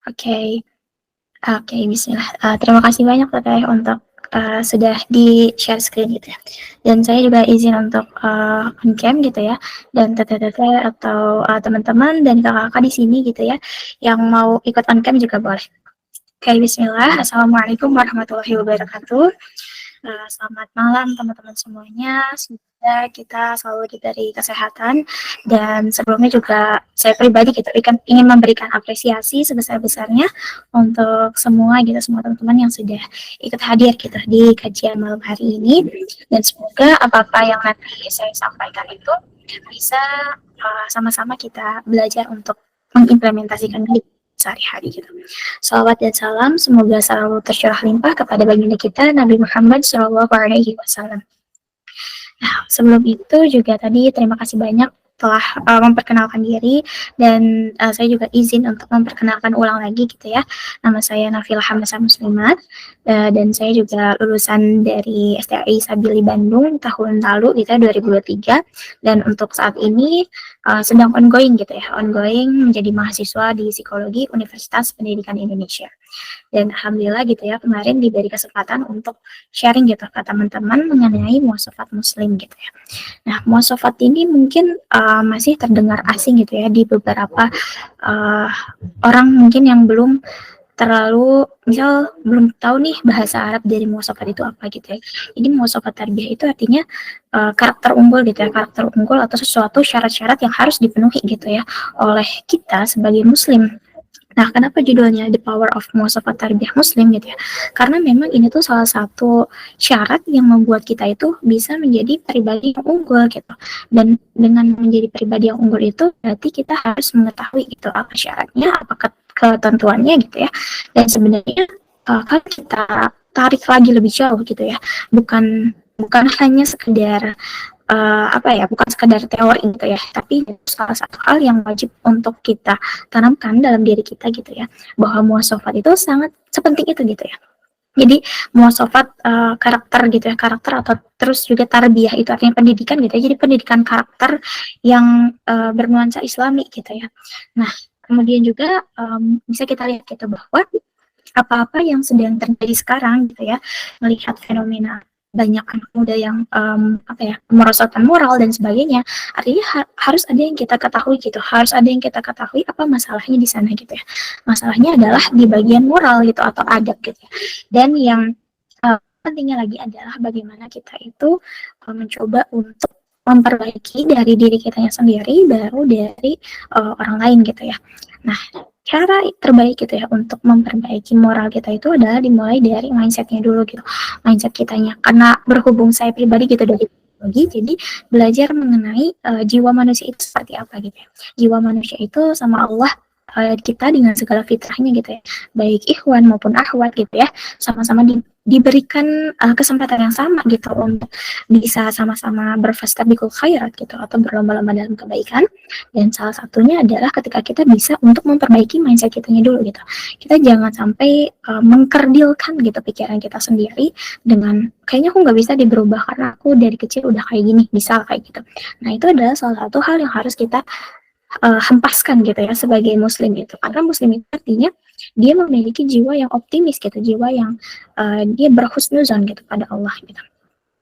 Oke, oke, bismillah. Terima kasih banyak Teteh untuk sudah di-share screen gitu ya. Dan saya juga izin untuk on cam gitu ya. Dan Teteh-teteh atau teman-teman dan kakak-kakak di sini gitu ya, yang mau ikut on cam juga boleh. Oke, bismillah. Assalamualaikum warahmatullahi wabarakatuh. Selamat malam teman-teman semuanya. Semoga kita selalu diberi kesehatan, dan sebelumnya juga saya pribadi gitu ingin memberikan apresiasi sebesar-besarnya untuk semua gitu, semua teman-teman yang sudah ikut hadir gitu di kajian malam hari ini, dan semoga apa-apa yang nanti saya sampaikan itu bisa sama-sama kita belajar untuk mengimplementasikan di sehari-hari gitu. Salawat dan salam semoga selalu tercurah limpah kepada baginda kita Nabi Muhammad SAW. Nah, sebelum itu juga tadi terima kasih banyak telah memperkenalkan diri, dan saya juga izin untuk memperkenalkan ulang lagi gitu ya. Nama saya Nafila Hamzah Muslimat, dan saya juga lulusan dari STAI Sabili Bandung tahun lalu gitu ya, 2023, dan untuk saat ini sedang ongoing gitu ya, ongoing menjadi mahasiswa di Psikologi Universitas Pendidikan Indonesia. Dan alhamdulillah gitu ya, kemarin diberi kesempatan untuk sharing gitu ke teman-teman mengenai muasafat muslim gitu ya. Nah, muasafat ini mungkin masih terdengar asing gitu ya di beberapa uh, orang mungkin yang belum terlalu, misal belum tahu nih bahasa Arab dari muasafat itu apa gitu ya. Jadi muasafat tarbiyah itu artinya karakter unggul gitu ya, karakter unggul atau sesuatu syarat-syarat yang harus dipenuhi gitu ya oleh kita sebagai muslim. Nah, kenapa judulnya The Power of Muasafat Tarbiyah Muslim gitu ya? Karena memang ini tuh salah satu syarat yang membuat kita itu bisa menjadi pribadi yang unggul gitu. Dan dengan menjadi pribadi yang unggul itu berarti kita harus mengetahui gitu apa syaratnya, apa ketentuannya gitu ya. Dan sebenarnya kalau kita tarik lagi lebih jauh gitu ya, bukan bukan hanya sekedar apa ya, bukan sekedar teori gitu ya, tapi itu salah satu hal yang wajib untuk kita tanamkan dalam diri kita gitu ya, bahwa muasafat itu sangat sepenting itu gitu ya. Jadi muasafat karakter gitu ya, karakter atau terus juga tarbiyah itu artinya pendidikan gitu ya, jadi pendidikan karakter yang bernuansa islami gitu ya. Nah, kemudian juga bisa kita lihat gitu bahwa apa-apa yang sedang terjadi sekarang gitu ya, melihat fenomena banyak anak muda yang apa ya, merosotkan moral dan sebagainya, artinya harus ada yang kita ketahui gitu, harus ada yang kita ketahui apa masalahnya di sana gitu ya. Masalahnya adalah di bagian moral gitu atau adab gitu ya. Dan yang pentingnya lagi adalah bagaimana kita itu mencoba untuk memperbaiki dari diri kita sendiri, baru dari orang lain gitu ya. Nah, cara terbaik gitu ya untuk memperbaiki moral kita itu adalah dimulai dari mindsetnya dulu gitu, mindset kitanya. Karena berhubung saya pribadi gitu dari psikologi, jadi belajar mengenai jiwa manusia itu seperti apa gitu ya. Jiwa manusia itu sama Allah kita dengan segala fitrahnya gitu ya, baik ikhwan maupun akhwat gitu ya, sama-sama diberikan kesempatan yang sama gitu untuk bisa sama-sama berfastabiqul khairat gitu atau berlomba-lomba dalam kebaikan. Dan salah satunya adalah ketika kita bisa untuk memperbaiki mindset kitanya dulu gitu. Kita jangan sampai mengkerdilkan gitu pikiran kita sendiri dengan kayaknya aku nggak bisa berubah karena aku dari kecil udah kayak gini, bisa kayak gitu. Nah, itu adalah salah satu hal yang harus kita hempaskan gitu ya sebagai muslim gitu. Karena muslim itu artinya dia memiliki jiwa yang optimis gitu, jiwa yang dia berhusnuzon gitu pada Allah gitu.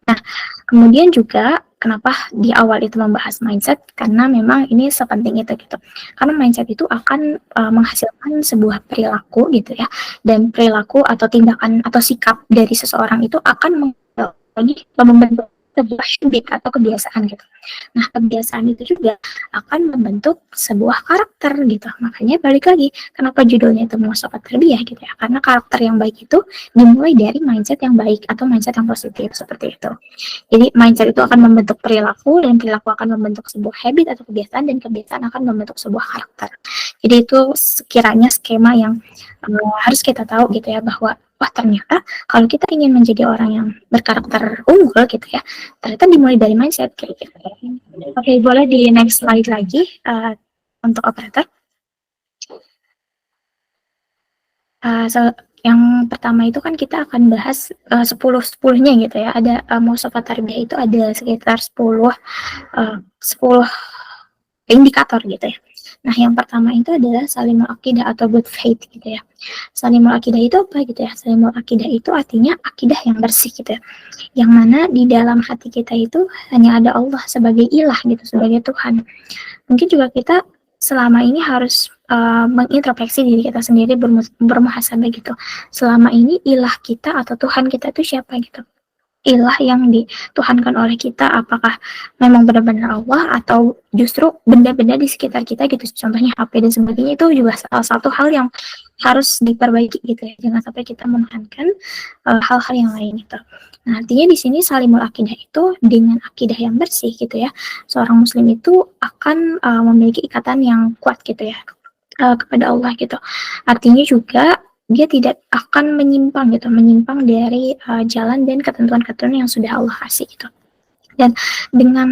Nah, kemudian juga kenapa di awal itu membahas mindset, karena memang ini sepenting itu gitu. Karena mindset itu akan menghasilkan sebuah perilaku gitu ya, dan perilaku atau tindakan atau sikap dari seseorang itu akan membentuk sebuah habit atau kebiasaan gitu. Nah, kebiasaan itu juga akan membentuk sebuah karakter gitu. Makanya balik lagi, kenapa judulnya itu muasafat tarbiyah gitu ya? Karena karakter yang baik itu dimulai dari mindset yang baik atau mindset yang positif seperti itu. Jadi mindset itu akan membentuk perilaku, dan perilaku akan membentuk sebuah habit atau kebiasaan, dan kebiasaan akan membentuk sebuah karakter. Jadi itu sekiranya skema yang harus kita tahu gitu ya, bahwa wah ternyata kalau kita ingin menjadi orang yang berkarakter unggul gitu ya, ternyata dimulai dari mindset kayak gitu. Oke, boleh di next slide lagi untuk operator. Yang pertama itu kan kita akan bahas 10-10-nya gitu ya. Ada muasafat tarbiyah itu ada sekitar 10 indikator gitu ya. Nah, yang pertama itu adalah salimul akidah atau good faith gitu ya. Salimul akidah itu apa gitu ya? Salimul akidah itu artinya akidah yang bersih gitu ya. Yang mana di dalam hati kita itu hanya ada Allah sebagai ilah gitu, sebagai Tuhan. Mungkin juga kita selama ini harus mengintrospeksi diri kita sendiri, bermuhasabah gitu. Selama ini ilah kita atau Tuhan kita itu siapa gitu? Ilah yang dituhankan oleh kita, apakah memang benar-benar Allah atau justru benda-benda di sekitar kita gitu, contohnya HP dan sebagainya, itu juga salah satu hal yang harus diperbaiki gitu ya, jangan sampai kita menuhankan hal-hal yang lain itu. Nah, artinya di sini salimul akidah itu dengan akidah yang bersih gitu ya, seorang muslim itu akan memiliki ikatan yang kuat gitu ya kepada Allah gitu. Artinya juga dia tidak akan menyimpang gitu, menyimpang dari jalan dan ketentuan-ketentuan yang sudah Allah kasih gitu. Dan dengan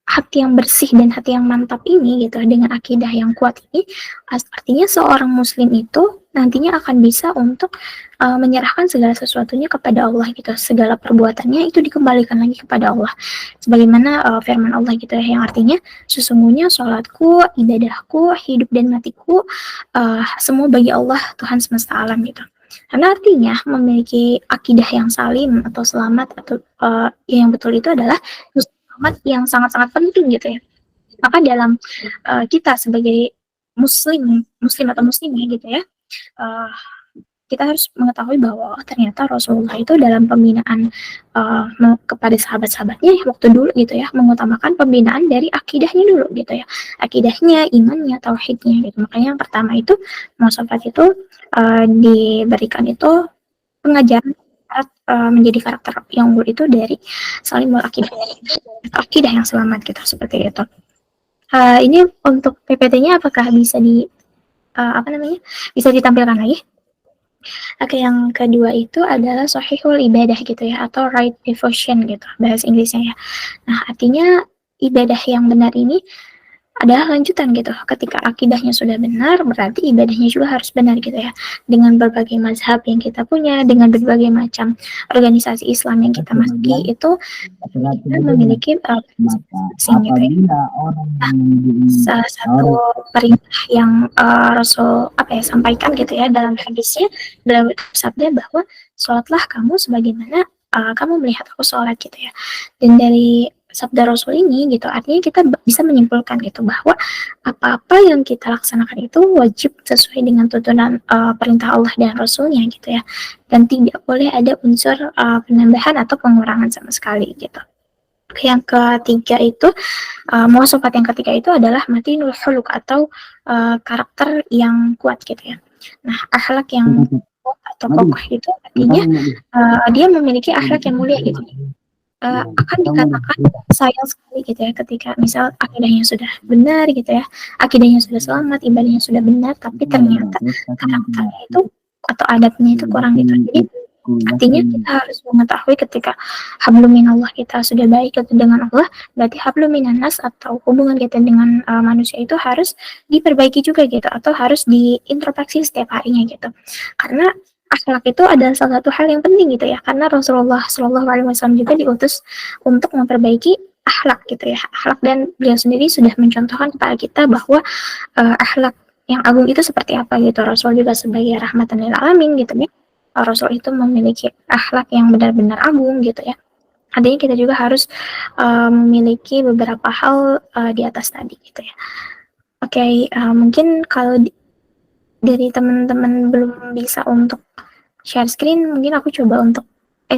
hati yang bersih dan hati yang mantap ini gitu, dengan akidah yang kuat ini, artinya seorang muslim itu nantinya akan bisa untuk menyerahkan segala sesuatunya kepada Allah gitu, segala perbuatannya itu dikembalikan lagi kepada Allah, sebagaimana firman Allah gitu ya, yang artinya sesungguhnya sholatku, ibadahku, hidup dan matiku semua bagi Allah Tuhan semesta alam gitu. Karena artinya memiliki akidah yang salim atau selamat atau yang betul itu adalah selamat yang sangat-sangat penting gitu ya. Maka dalam kita sebagai muslim atau muslimah gitu ya, uh, kita harus mengetahui bahwa ternyata Rasulullah itu dalam pembinaan kepada sahabat-sahabatnya waktu dulu gitu ya, mengutamakan pembinaan dari akidahnya dulu gitu ya, akidahnya, imannya, tauhidnya gitu. Makanya yang pertama itu Muhammad itu diberikan itu pengajaran menjadi karakter yang unggul itu dari salimul akidah, akidah yang selamat gitu, seperti itu. Ini untuk PPT-nya apakah bisa apa namanya, bisa ditampilkan lagi? Oke, yang kedua itu adalah sahihul ibadah gitu ya, atau right devotion gitu, bahasa Inggrisnya ya. Nah, artinya ibadah yang benar ini adalah lanjutan gitu. Ketika akidahnya sudah benar, berarti ibadahnya juga harus benar gitu ya. Dengan berbagai mazhab yang kita punya, dengan berbagai macam organisasi Islam yang kita masuki, itu kita memiliki masing gitu ya. Nah, salah satu perintah yang Rasul sampaikan gitu ya dalam hadisnya, dalam sabda bahwa sholatlah kamu sebagaimana kamu melihat aku sholat gitu ya. Dan dari sabda Rasul ini gitu, artinya kita bisa menyimpulkan gitu bahwa apa-apa yang kita laksanakan itu wajib sesuai dengan tuntunan perintah Allah dan Rasulnya gitu ya, dan tidak boleh ada unsur penambahan atau pengurangan sama sekali gitu. Yang ketiga itu muwasafat yang ketiga itu adalah matinul huluk atau karakter yang kuat gitu ya. Nah, akhlak yang kuat atau kokoh itu artinya dia memiliki akhlak yang mulia gitu. Akan dikatakan sayang sekali gitu ya ketika misal akidahnya sudah benar gitu ya, akidahnya sudah selamat, ibadahnya sudah benar, tapi ternyata karakternya itu atau adatnya itu kurang gitu. Jadi artinya kita harus mengetahui ketika hablum minallah kita sudah baik gitu dengan Allah, berarti hablum minannas atau hubungan kita dengan manusia itu harus diperbaiki juga gitu, atau harus diintrospeksi setiap harinya gitu. Karena akhlak itu adalah salah satu hal yang penting gitu ya, karena Rasulullah Shallallahu Alaihi Wasallam juga diutus untuk memperbaiki akhlak gitu ya, akhlak, dan beliau sendiri sudah mencontohkan kepada kita bahwa akhlak yang agung itu seperti apa gitu. Rasul juga sebagai rahmatan lil alamin gitu ya, Rasul itu memiliki akhlak yang benar-benar agung gitu ya. Artinya kita juga harus memiliki beberapa hal di atas tadi gitu ya. Oke, mungkin kalau dari teman-teman belum bisa untuk share screen, mungkin aku coba untuk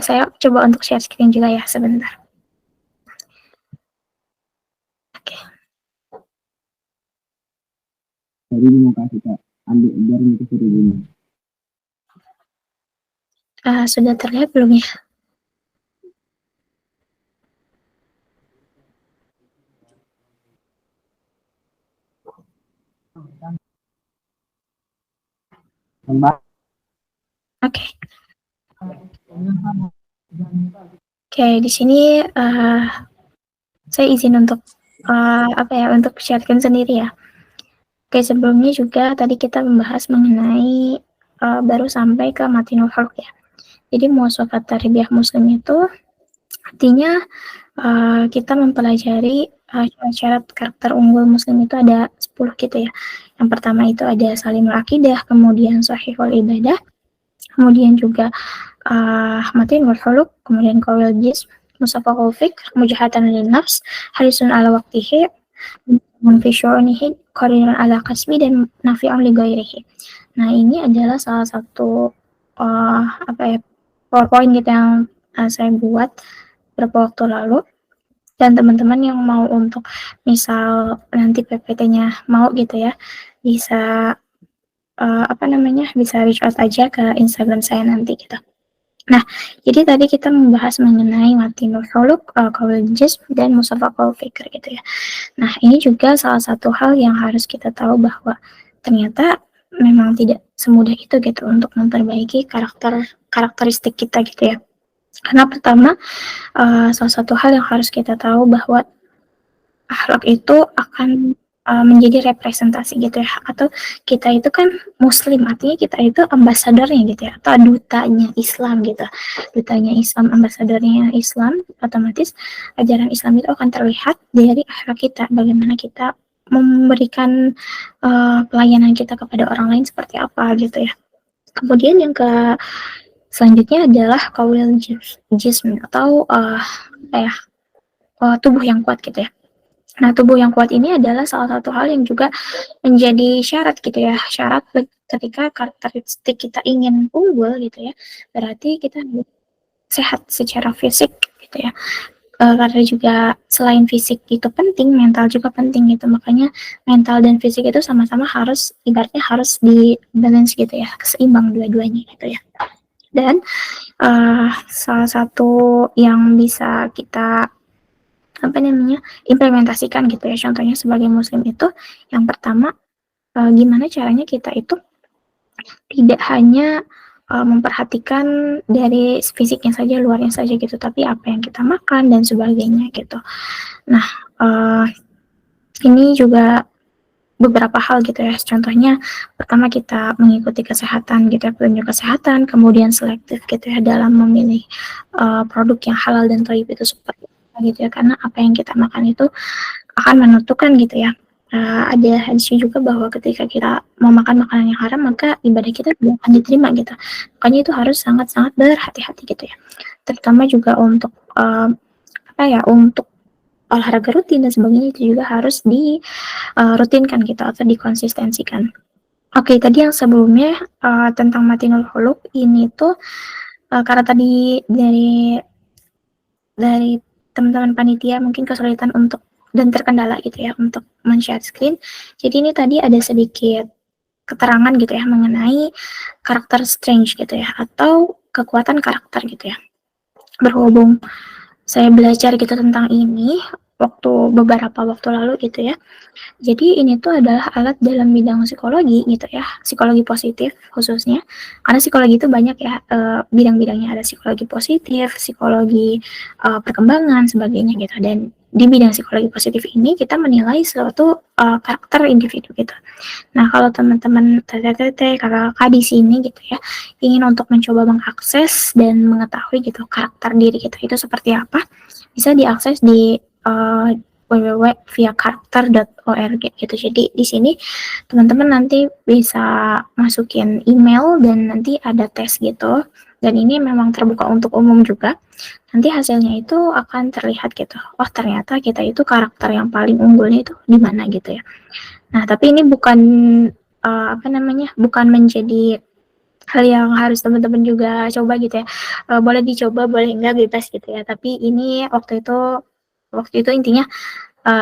saya coba untuk share screen juga ya sebentar. Oke. Jadi mau kasih Kak, ambil biar itu seribunya. Sudah terlihat belum ya? Oke. Oke, di sini saya izin untuk untuk share screen sendiri ya. Oke, sebelumnya juga tadi kita membahas mengenai baru sampai ke matinul huluk ya. Jadi muwasafat tarbiyah muslim itu artinya kita mempelajari syarat karakter unggul muslim itu ada 10 gitu ya. Yang pertama itu ada salimul akidah, kemudian shahihul ibadah, kemudian juga matinul khuluq, kemudian qawiyul jism, musafahul fikr, mujahatan lin nafs, harisun ala waqtihi, fi syu'unihi, qarinun ala kasbi, dan nafi'un li ghairihi. Nah, ini adalah salah satu PowerPoint gitu yang saya buat beberapa waktu lalu. Dan teman-teman yang mau untuk misal nanti PPT-nya mau gitu ya, bisa bisa reach out aja ke Instagram saya nanti gitu. Nah, jadi tadi kita membahas mengenai matinul khuluq, qaulul jism, dan musafaqul fikr gitu ya. Nah, ini juga salah satu hal yang harus kita tahu bahwa ternyata memang tidak semudah itu gitu untuk memperbaiki karakteristik kita gitu ya. Karena pertama, salah satu hal yang harus kita tahu bahwa akhlak itu akan menjadi representasi gitu ya, atau kita itu kan muslim, artinya kita itu ambasadornya gitu ya, atau dutanya Islam gitu, dutanya Islam, ambasadornya Islam, otomatis ajaran Islam itu akan terlihat dari akhlak kita, bagaimana kita memberikan pelayanan kita kepada orang lain seperti apa gitu ya. Kemudian yang selanjutnya adalah qaulul jism, atau tubuh yang kuat gitu ya. Nah, tubuh yang kuat ini adalah salah satu hal yang juga menjadi syarat gitu ya, syarat ketika karakteristik kita ingin unggul gitu ya, berarti kita sehat secara fisik gitu ya. Karena juga selain fisik itu penting, mental juga penting gitu, makanya mental dan fisik itu sama-sama harus, ibaratnya harus di-balance gitu ya, seimbang dua-duanya gitu ya. Dan salah satu yang bisa kita implementasikan gitu ya, contohnya sebagai muslim itu, yang pertama gimana caranya kita itu tidak hanya memperhatikan dari fisiknya saja, luarnya saja gitu, tapi apa yang kita makan dan sebagainya gitu. Nah, ini juga beberapa hal gitu ya, contohnya pertama kita mengikuti kesehatan gitu ya, petunjuk kesehatan, kemudian selektif gitu ya dalam memilih produk yang halal dan thayyib itu seperti apa gitu ya, karena apa yang kita makan itu akan menentukan gitu ya. Ada hadisnya juga bahwa ketika kita mau makan makanan yang haram, maka ibadah kita tidak akan diterima gitu. Makanya itu harus sangat-sangat berhati-hati gitu ya. Terutama juga untuk untuk olahraga rutin dan sebagainya, itu juga harus rutinkan gitu atau dikonsistensikan. Oke, tadi yang sebelumnya tentang matinul khuluq ini tuh karena tadi dari teman-teman panitia mungkin kesulitan untuk dan terkendala gitu ya untuk men-share screen. Jadi ini tadi ada sedikit keterangan gitu ya mengenai karakter strange gitu ya, atau kekuatan karakter gitu ya. Berhubung saya belajar gitu tentang ini beberapa waktu lalu gitu ya. Jadi ini tuh adalah alat dalam bidang psikologi gitu ya, psikologi positif khususnya. Karena psikologi itu banyak ya bidang-bidangnya, ada psikologi positif, psikologi perkembangan sebagainya gitu. Dan di bidang psikologi positif ini kita menilai suatu karakter individu gitu. Nah, kalau teman-teman kakak di sini gitu ya, ingin untuk mencoba mengakses dan mengetahui gitu karakter diri kita itu seperti apa, bisa diakses di www.viakarakter.org gitu. Jadi di sini teman-teman nanti bisa masukin email dan nanti ada tes gitu. Dan ini memang terbuka untuk umum juga. Nanti hasilnya itu akan terlihat gitu. Oh, ternyata kita itu karakter yang paling unggulnya itu di mana gitu ya. Nah, tapi ini bukan bukan menjadi hal yang harus teman-teman juga coba gitu ya. Boleh dicoba, boleh enggak, bebas gitu ya. Tapi ini waktu itu intinya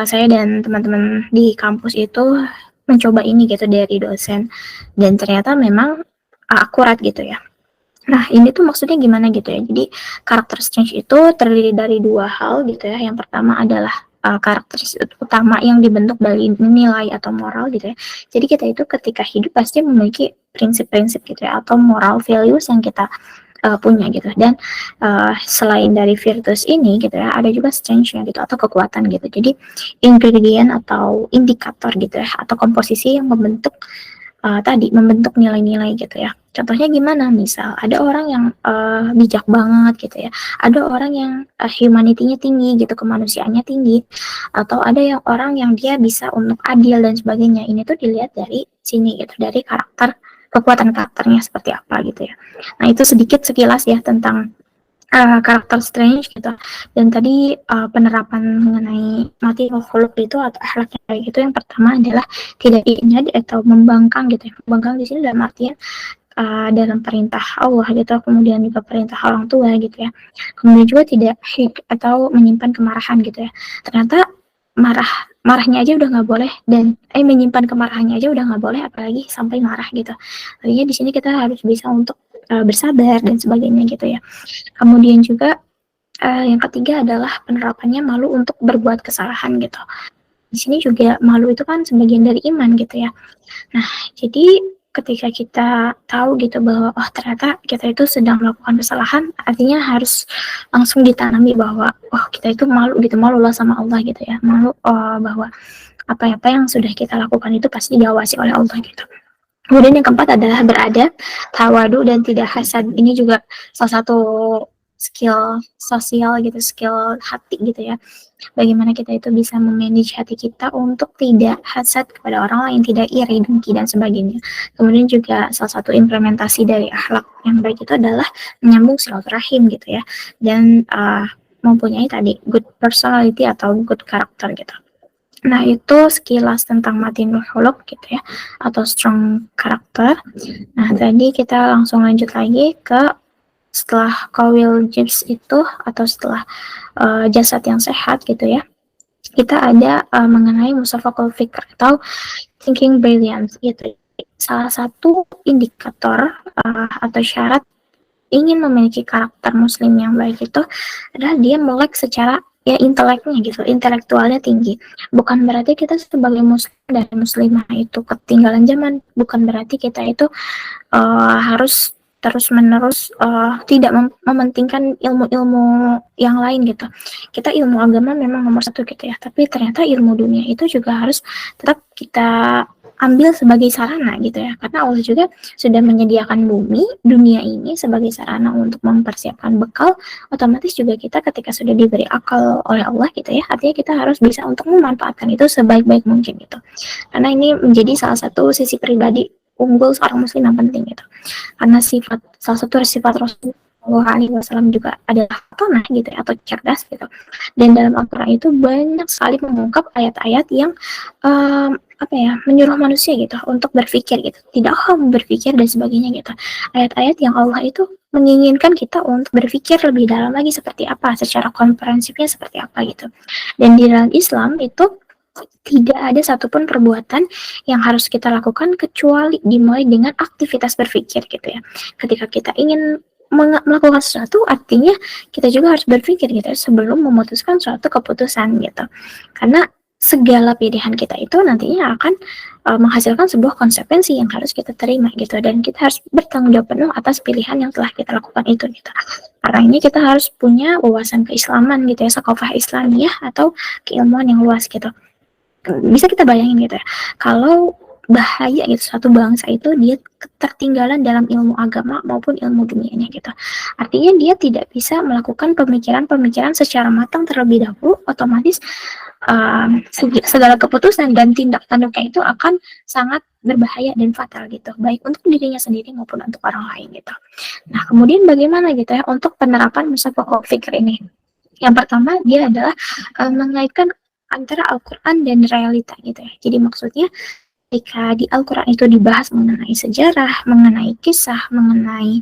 saya dan teman-teman di kampus itu mencoba ini gitu dari dosen, dan ternyata memang akurat gitu ya. Nah, ini tuh maksudnya gimana gitu ya. Jadi karakter strange itu terdiri dari dua hal gitu ya. Yang pertama adalah karakteristik utama yang dibentuk dari nilai atau moral gitu ya. Jadi kita itu ketika hidup pasti memiliki prinsip-prinsip gitu ya, atau moral values yang kita punya gitu. Dan selain dari virtus ini gitu ya, ada juga strength-nya gitu, atau kekuatan gitu. Jadi ingredient atau indikator gitu ya, atau komposisi yang membentuk tadi membentuk nilai-nilai gitu ya. Contohnya gimana? Misal ada orang yang bijak banget gitu ya, ada orang yang humanity-nya tinggi gitu, kemanusiaannya tinggi, atau ada yang orang yang dia bisa untuk adil dan sebagainya. Ini tuh dilihat dari sini gitu, dari karakter, kekuatan karakternya seperti apa gitu ya. Nah itu sedikit sekilas ya tentang karakter Strange gitu. Dan tadi penerapan mengenai mati khuluk itu atau akhlak yang baik itu yang pertama adalah tidak ingat atau membangkang gitu ya. Membangkang di sini dalam artian dalam perintah Allah gitu, kemudian juga perintah orang tua gitu ya. Kemudian juga tidak atau menyimpan kemarahan gitu ya. Ternyata marahnya aja udah nggak boleh, dan menyimpan kemarahannya aja udah nggak boleh, apalagi sampai marah gitu. Artinya di sini kita harus bisa untuk bersabar dan sebagainya gitu ya. Kemudian juga yang ketiga adalah penerapannya malu untuk berbuat kesalahan gitu. Di sini juga malu itu kan sebagian dari iman gitu ya. Nah, jadi ketika kita tahu gitu bahwa oh ternyata kita itu sedang melakukan kesalahan, artinya harus langsung ditanami bahwa oh kita itu malu gitu, malu lah sama Allah gitu ya, malu bahwa apa-apa yang sudah kita lakukan itu pasti diawasi oleh Allah gitu. Kemudian yang keempat adalah beradab, tawadu, dan tidak hasad. Ini juga salah satu skill sosial gitu, skill hati gitu ya. Bagaimana kita itu bisa memanage hati kita untuk tidak hasad kepada orang lain, tidak iri, dengki, dan sebagainya. Kemudian juga salah satu implementasi dari akhlak yang baik itu adalah menyambung silaturahim gitu ya. Dan mempunyai tadi good personality atau good character gitu. Nah, itu sekilas tentang matinul khuluq gitu ya, atau strong character. Nah, tadi kita langsung lanjut lagi ke setelah qawil jibs itu, atau setelah jasad yang sehat gitu ya. Kita ada mengenai musafakul fikr atau thinking brilliance gitu. Salah satu indikator atau syarat ingin memiliki karakter muslim yang baik itu adalah dia melek secara ya inteleknya gitu, intelektualnya tinggi. Bukan berarti kita sebagai muslim dan muslimah itu ketinggalan zaman, bukan berarti kita itu harus terus menerus tidak mementingkan ilmu-ilmu yang lain gitu. Kita ilmu agama memang nomor satu gitu ya, tapi ternyata ilmu dunia itu juga harus tetap kita ambil sebagai sarana gitu ya, karena Allah juga sudah menyediakan dunia ini sebagai sarana untuk mempersiapkan bekal. Otomatis juga kita ketika sudah diberi akal oleh Allah gitu ya, artinya kita harus bisa untuk memanfaatkan itu sebaik-baik mungkin gitu, karena ini menjadi salah satu sisi pribadi unggul seorang muslim yang penting gitu. Karena salah satu sifat Rasulullah SAW juga adalah fatonah gitu ya, atau cerdas gitu. Dan dalam Al-Quran itu banyak sekali mengungkap ayat-ayat yang menyuruh manusia gitu untuk berpikir gitu, tidak berpikir dan sebagainya gitu. Ayat-ayat yang Allah itu menginginkan kita untuk berpikir lebih dalam lagi seperti apa, secara komprehensifnya seperti apa gitu. Dan di dalam Islam itu tidak ada satupun perbuatan yang harus kita lakukan kecuali dimulai dengan aktivitas berpikir gitu ya. Ketika kita ingin melakukan sesuatu, artinya kita juga harus berpikir gitu ya, sebelum memutuskan suatu keputusan gitu. Karena segala pilihan kita itu nantinya akan menghasilkan sebuah konsekuensi yang harus kita terima gitu, dan kita harus bertanggung jawab penuh atas pilihan yang telah kita lakukan itu gitu. Karena ini kita harus punya wawasan keislaman gitu ya, sakofah Islamiyah atau keilmuan yang luas gitu. Bisa kita bayangin gitu ya, kalau bahaya gitu satu bangsa itu dia ketertinggalan dalam ilmu agama maupun ilmu dunianya gitu. Artinya dia tidak bisa melakukan pemikiran-pemikiran secara matang terlebih dahulu, otomatis segala keputusan dan tindak tanduknya itu akan sangat berbahaya dan fatal gitu, baik untuk dirinya sendiri maupun untuk orang lain gitu. Nah, kemudian bagaimana gitu ya untuk penerapan musafah fikir ini? Yang pertama dia adalah mengaitkan antara Al-Quran dan realita gitu ya. Jadi maksudnya ketika di Al-Quran itu dibahas mengenai sejarah, mengenai kisah, mengenai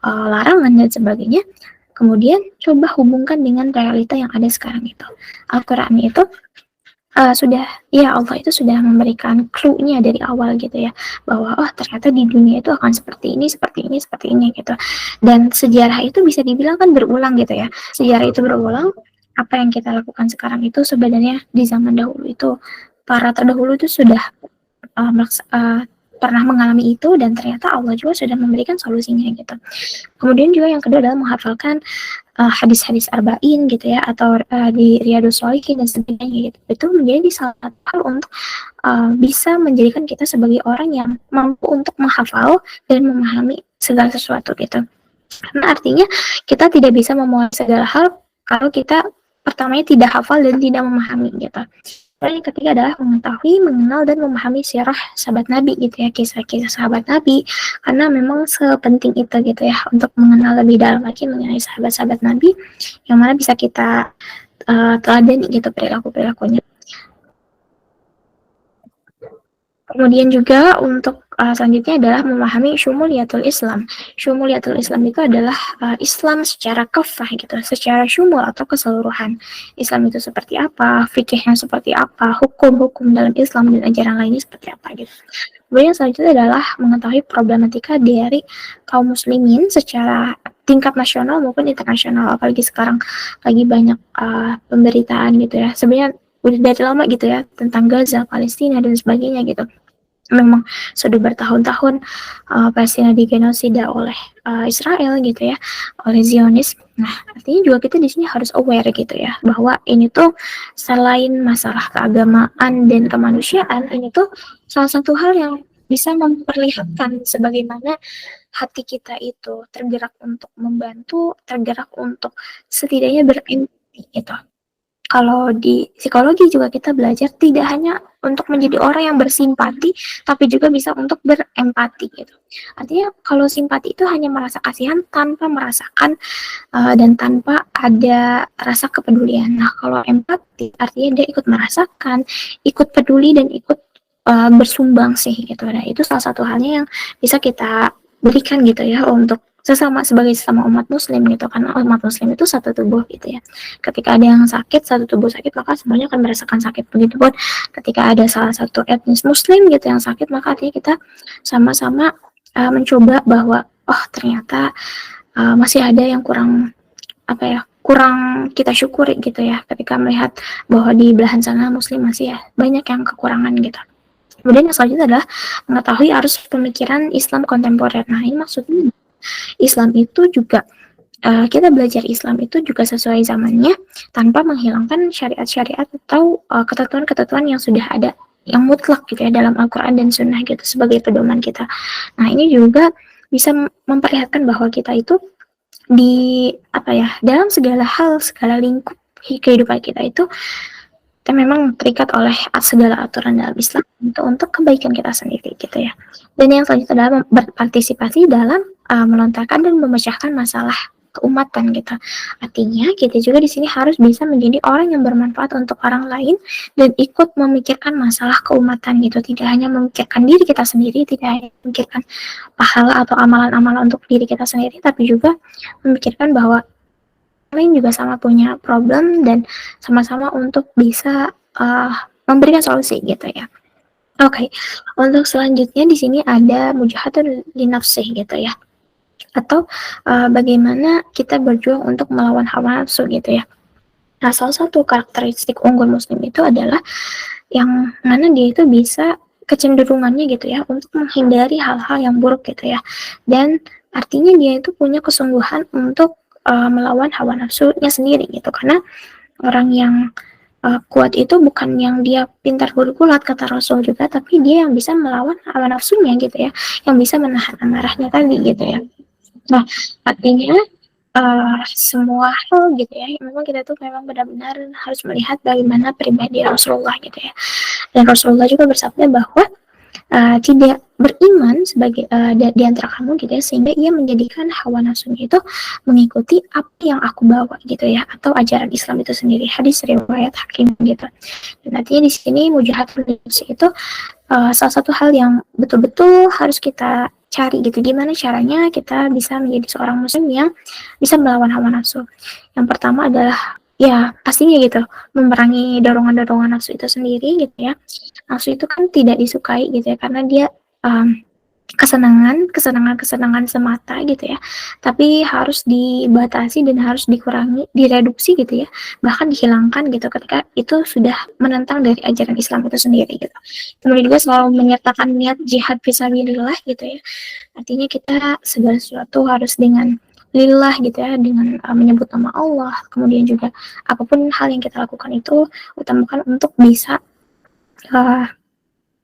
larangan dan sebagainya, kemudian coba hubungkan dengan realita yang ada sekarang itu. Al-Quran itu sudah, ya Allah itu sudah memberikan clue-nya dari awal gitu ya, bahwa oh ternyata di dunia itu akan seperti ini, seperti ini, seperti ini gitu. Dan sejarah itu bisa dibilang kan berulang gitu ya. Sejarah itu berulang, apa yang kita lakukan sekarang itu sebenarnya di zaman dahulu itu para terdahulu itu sudah pernah mengalami itu dan ternyata Allah juga sudah memberikan solusinya gitu. Kemudian juga yang kedua adalah menghafalkan hadis-hadis arba'in gitu ya, atau di Riyadhus Shalihin dan sebagainya gitu. Itu menjadi salah satu hal untuk bisa menjadikan kita sebagai orang yang mampu untuk menghafal dan memahami segala sesuatu gitu. Karena artinya kita tidak bisa memulai segala hal kalau kita pertamanya tidak hafal dan tidak memahami gitu. Dan yang ketiga adalah mengetahui, mengenal, dan memahami sirah sahabat Nabi gitu ya, kisah-kisah sahabat Nabi, karena memang sepenting itu gitu ya untuk mengenal lebih dalam lagi mengenai sahabat-sahabat Nabi, yang mana bisa kita teladani gitu perilaku-perilakunya. Kemudian juga untuk selanjutnya adalah memahami syumuliyatul Islam. Syumuliyatul Islam itu adalah Islam secara kafah gitu, secara syumul atau keseluruhan. Islam itu seperti apa, fikihnya seperti apa, hukum-hukum dalam Islam dan ajaran lainnya seperti apa gitu. Kemudian selanjutnya adalah mengetahui problematika dari kaum muslimin secara tingkat nasional maupun internasional. Apalagi sekarang lagi banyak pemberitaan gitu ya. Sebenarnya udah dari lama gitu ya tentang Gaza, Palestina dan sebagainya gitu. Memang sudah bertahun-tahun Palestina digenosida oleh Israel gitu ya, oleh Zionis. Nah, artinya juga kita di sini harus aware gitu ya, bahwa ini tuh selain masalah keagamaan dan kemanusiaan, ini tuh salah satu hal yang bisa memperlihatkan sebagaimana hati kita itu tergerak untuk membantu, tergerak untuk setidaknya berempati gitu. Kalau di psikologi juga kita belajar tidak hanya untuk menjadi orang yang bersimpati, tapi juga bisa untuk berempati gitu. Artinya kalau simpati itu hanya merasa kasihan tanpa merasakan dan tanpa ada rasa kepedulian. Nah, kalau empati artinya dia ikut merasakan, ikut peduli dan ikut bersumbang sih gitu. Nah, itu salah satu halnya yang bisa kita berikan gitu ya untuk sebagai sesama umat muslim gitu, karena umat muslim itu satu tubuh gitu ya. Ketika ada yang sakit, satu tubuh sakit, maka semuanya akan merasakan sakit. Begitu pun ketika ada salah satu etnis muslim gitu yang sakit, maka artinya kita sama-sama mencoba bahwa oh ternyata masih ada yang kurang kurang kita syukuri gitu ya, ketika melihat bahwa di belahan sana muslim masih ya banyak yang kekurangan gitu. Kemudian yang selanjutnya adalah mengetahui arus pemikiran Islam kontemporer. Nah, ini maksudnya Islam itu juga kita belajar Islam itu juga sesuai zamannya tanpa menghilangkan syariat-syariat atau ketentuan-ketentuan yang sudah ada yang mutlak gitu ya dalam Al-Quran dan Sunnah gitu sebagai pedoman kita. Nah, ini juga bisa memperlihatkan bahwa kita itu dalam segala hal, segala lingkup kehidupan kita itu kita memang terikat oleh segala aturan dalam Islam untuk kebaikan kita sendiri gitu ya. Dan yang selanjutnya adalah berpartisipasi dalam melontarkan dan memecahkan masalah keumatan gitu. Artinya kita juga di sini harus bisa menjadi orang yang bermanfaat untuk orang lain dan ikut memikirkan masalah keumatan gitu. Tidak hanya memikirkan diri kita sendiri, tidak hanya memikirkan pahala atau amalan-amalan untuk diri kita sendiri, tapi juga memikirkan bahwa lain juga sama punya problem dan sama-sama untuk bisa memberikan solusi gitu ya. Oke, untuk selanjutnya di sini ada mujahadun linafsih gitu ya, atau bagaimana kita berjuang untuk melawan hawa nafsu gitu ya. Nah, salah satu karakteristik unggul muslim itu adalah yang mana dia itu bisa kecenderungannya gitu ya untuk menghindari hal-hal yang buruk gitu ya, dan artinya dia itu punya kesungguhan untuk melawan hawa nafsunya sendiri gitu, karena orang yang kuat itu bukan yang dia pintar bergulat kata Rasul juga, tapi dia yang bisa melawan hawa nafsunya gitu ya, yang bisa menahan amarahnya tadi gitu ya. Nah, artinya semua hal gitu ya, memang kita tuh memang benar-benar harus melihat bagaimana pribadi Rasulullah gitu ya. Dan Rasulullah juga bersabda bahwa tidak beriman sebagai di antara kamu gitu ya, sehingga ia menjadikan hawa nafsunya itu mengikuti apa yang aku bawa gitu ya, atau ajaran Islam itu sendiri. Hadis riwayat Hakim gitu. Dan artinya di sini mujahadul nafsi itu salah satu hal yang betul-betul harus kita cari gitu, gimana caranya kita bisa menjadi seorang muslim yang bisa melawan hawa nafsu. Yang pertama adalah ya pastinya gitu, memerangi dorongan-dorongan nafsu itu sendiri gitu ya. Nafsu itu kan tidak disukai gitu ya, karena dia kesenangan semata gitu ya, tapi harus dibatasi dan harus dikurangi, direduksi gitu ya, bahkan dihilangkan gitu ketika itu sudah menentang dari ajaran Islam itu sendiri gitu. Kemudian juga selalu menyertakan niat jihad fisabilillah gitu ya. Artinya kita segala sesuatu harus dengan lillah gitu ya, dengan menyebut nama Allah. Kemudian juga apapun hal yang kita lakukan itu utamakan untuk bisa uh,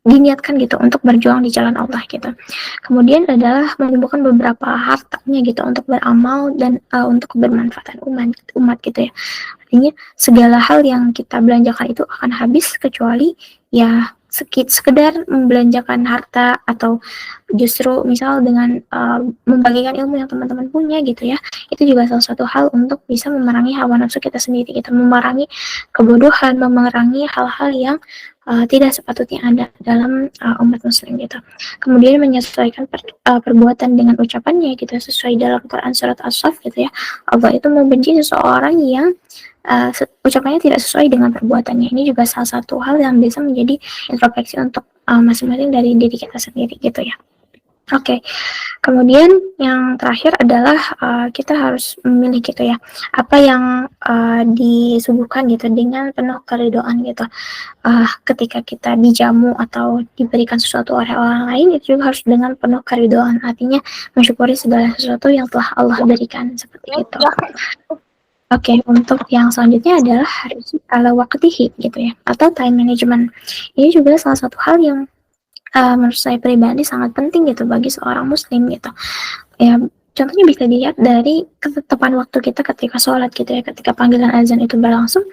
diniatkan gitu untuk berjuang di jalan Allah gitu. Kemudian adalah mengumpulkan beberapa hartanya gitu untuk beramal dan untuk kebermanfaatan umat gitu ya. Artinya segala hal yang kita belanjakan itu akan habis kecuali ya sekedar membelanjakan harta atau justru misal dengan membagikan ilmu yang teman-teman punya gitu ya, itu juga salah satu hal untuk bisa memerangi hawa nafsu kita sendiri gitu, memerangi kebodohan, memerangi hal-hal yang tidak sepatutnya ada dalam umat muslim gitu. Kemudian menyesuaikan perbuatan dengan ucapannya gitu sesuai dalam Quran surat As-Saff gitu ya. Allah itu membenci seseorang yang ucapannya tidak sesuai dengan perbuatannya. Ini juga salah satu hal yang bisa menjadi introspeksi untuk masing-masing dari diri kita sendiri gitu ya. Oke, kemudian yang terakhir adalah kita harus memilih gitu ya, apa yang disuguhkan gitu dengan penuh keridhaan gitu. Ketika kita dijamu atau diberikan sesuatu oleh orang lain itu juga harus dengan penuh keridhaan, artinya mensyukuri segala sesuatu yang telah Allah berikan seperti itu. Oke, untuk yang selanjutnya adalah harus ala waqtihi gitu ya, atau time management. Ini juga salah satu hal yang menurut saya pribadi sangat penting gitu bagi seorang muslim gitu. Ya, contohnya bisa dilihat dari ketetapan waktu kita ketika sholat gitu ya, ketika panggilan azan itu berlangsung,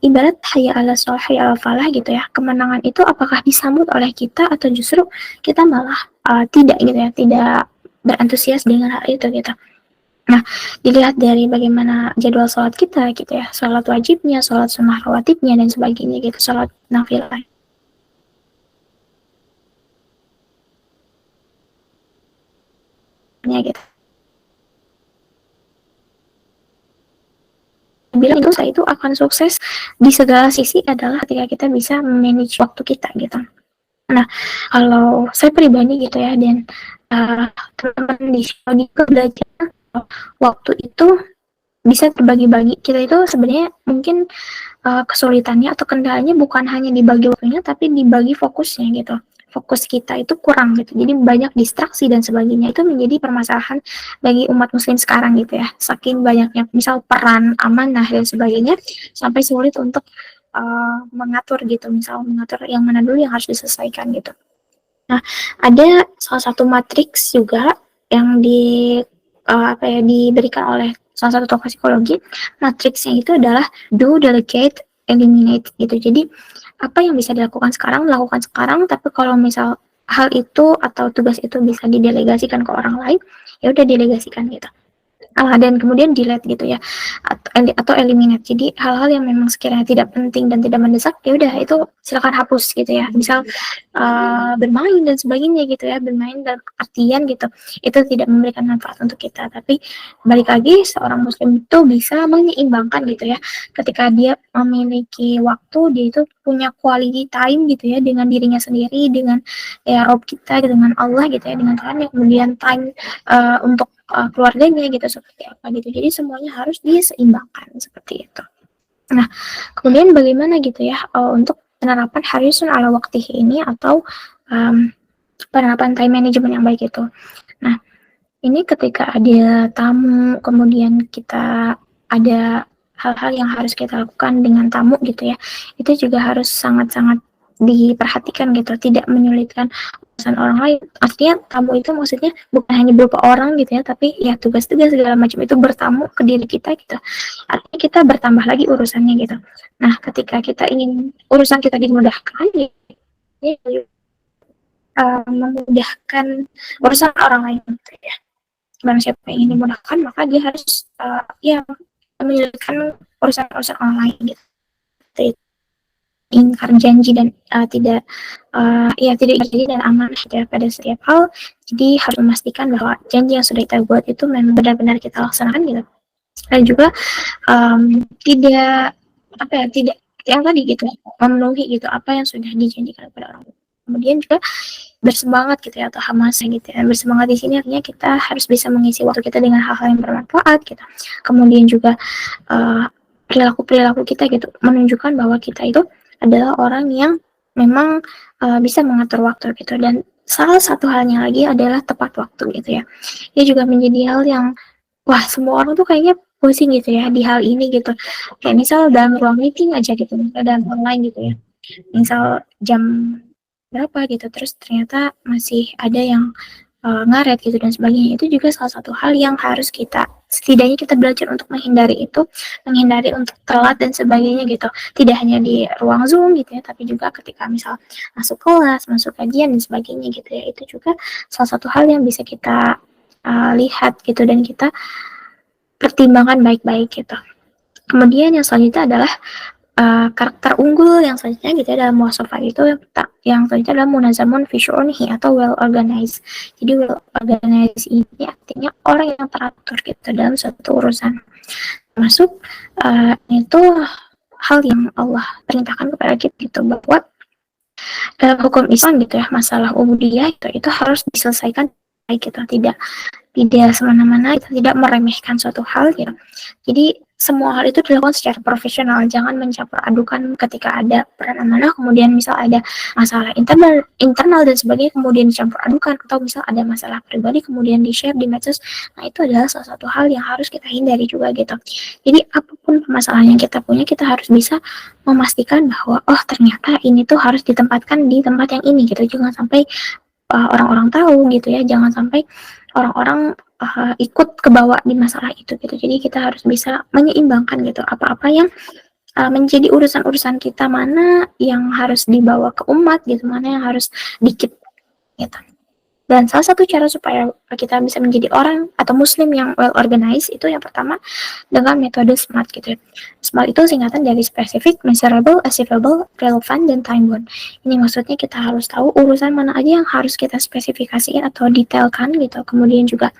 ibarat hayya ala sholah, hayya ala falah gitu ya, kemenangan itu apakah disambut oleh kita atau justru kita malah tidak gitu ya, tidak berantusias dengan hal itu gitu. Nah, dilihat dari bagaimana jadwal sholat kita gitu ya, sholat wajibnya, sholat sunnah rawatibnya, dan sebagainya gitu, sholat nafilah gitu. Bilang itu saya itu akan sukses di segala sisi adalah ketika kita bisa manage waktu kita gitu. Nah, kalau saya pribadi gitu ya, dan teman-teman di sini juga belajar waktu itu bisa terbagi-bagi. Kita itu sebenarnya mungkin kesulitannya atau kendalanya bukan hanya dibagi waktunya, tapi dibagi fokusnya gitu. Fokus kita itu kurang gitu, jadi banyak distraksi dan sebagainya. Itu menjadi permasalahan bagi umat muslim sekarang gitu ya, saking banyaknya misal peran amanah dan sebagainya sampai sulit untuk mengatur gitu, misal mengatur yang mana dulu yang harus diselesaikan gitu. Nah, ada salah satu matriks juga yang diberikan oleh salah satu tokoh psikologi. Matriksnya itu adalah do, delegate, eliminate gitu. Jadi apa yang bisa dilakukan sekarang, lakukan sekarang. Tapi kalau misal hal itu atau tugas itu bisa didelegasikan ke orang lain, ya udah delegasikan gitu. Dan kemudian delete gitu ya, atau eliminate. Jadi hal-hal yang memang sekiranya tidak penting dan tidak mendesak, ya udah itu silakan hapus gitu ya. Misal bermain dan sebagainya gitu ya, bermain dalam artian gitu, itu tidak memberikan manfaat untuk kita. Tapi balik lagi, seorang muslim itu bisa menyeimbangkan gitu ya, ketika dia memiliki waktu, dia itu punya quality time gitu ya dengan dirinya sendiri, dengan ya Rob kita, dengan Allah gitu ya, dengan Tuhan, yang kemudian time untuk keluarganya gitu seperti apa gitu. Jadi semuanya harus diseimbangkan seperti itu. Nah, kemudian bagaimana gitu ya untuk penerapan harisun ala waktihi ini atau penerapan time management yang baik itu. Nah, ini ketika ada tamu, kemudian kita ada hal-hal yang harus kita lakukan dengan tamu gitu ya, itu juga harus sangat-sangat diperhatikan gitu, tidak menyulitkan urusan orang lain. Artinya tamu itu maksudnya bukan hanya berupa orang gitu ya, tapi ya tugas-tugas segala macam itu bertamu ke diri kita gitu. Artinya kita bertambah lagi urusannya gitu. Nah, ketika kita ingin urusan kita dimudahkan, ya, memudahkan urusan orang lain gitu ya. Barang siapa yang ingin dimudahkan, maka dia harus ya menyelesaikan urusan-urusan orang lain gitu. Ingkar janji dan tidak janji dan amanah gitu pada setiap hal. Jadi harus memastikan bahwa janji yang sudah kita buat itu memang benar-benar kita laksanakan gitu. Dan juga tidak apa ya, tidak yang tadi gitu, memenuhi gitu apa yang sudah dijanjikan kepada orang lain. kemudian juga bersemangat gitu ya atau hamas gitu ya. Bersemangat di sini artinya kita harus bisa mengisi waktu kita dengan hal-hal yang bermanfaat gitu. Kemudian juga perilaku-perilaku kita gitu menunjukkan bahwa kita itu adalah orang yang memang bisa mengatur waktu gitu. Dan salah satu halnya lagi adalah tepat waktu gitu ya. Ini juga menjadi hal yang wah semua orang tuh kayaknya pusing gitu ya di hal ini gitu. Kayak misal dalam ruang meeting aja gitu, misal dalam online gitu ya. Misal jam berapa gitu, terus ternyata masih ada yang ngaret gitu dan sebagainya. Itu juga salah satu hal yang harus kita setidaknya kita belajar untuk menghindari itu, menghindari untuk telat dan sebagainya gitu. Tidak hanya di ruang Zoom gitu ya, tapi juga ketika misal masuk kelas, masuk kajian dan sebagainya gitu ya. Itu juga salah satu hal yang bisa kita lihat gitu dan kita pertimbangkan baik-baik gitu. Kemudian yang selanjutnya adalah karakter unggul yang selanjutnya gitu ya dalam muhasabah itu yang selanjutnya adalah munazamun fi syu'unihi atau well organized. Jadi well organized ini artinya orang yang teratur gitu dalam suatu urusan. Termasuk itu hal yang Allah perintahkan kepada kita gitu bahwa dalam hukum Islam gitu ya masalah ubudiyah itu harus diselesaikan baik gitu, tidak semena-mena, kita tidak meremehkan suatu hal gitu. Jadi semua hal itu dilakukan secara profesional, jangan mencampur adukan ketika ada peran amanah, kemudian misal ada masalah internal dan sebagainya, kemudian dicampur adukan, atau misal ada masalah pribadi, kemudian di-share di medsos. Nah itu adalah salah satu hal yang harus kita hindari juga gitu. Jadi apapun permasalahan yang kita punya, kita harus bisa memastikan bahwa oh ternyata ini tuh harus ditempatkan di tempat yang ini gitu, jangan sampai orang-orang tahu gitu ya, jangan sampai orang-orang ikut kebawa di masalah itu gitu. Jadi kita harus bisa menyeimbangkan gitu apa-apa yang menjadi urusan-urusan kita, mana yang harus dibawa ke umat gitu, mana yang harus dikit gitu. Dan salah satu cara supaya kita bisa menjadi orang atau muslim yang well organized itu yang pertama dengan metode SMART gitu ya. SMART itu singkatan dari specific, measurable, achievable, relevant, dan time bound. Ini maksudnya kita harus tahu urusan mana aja yang harus kita spesifikasikan atau detailkan gitu. Kemudian juga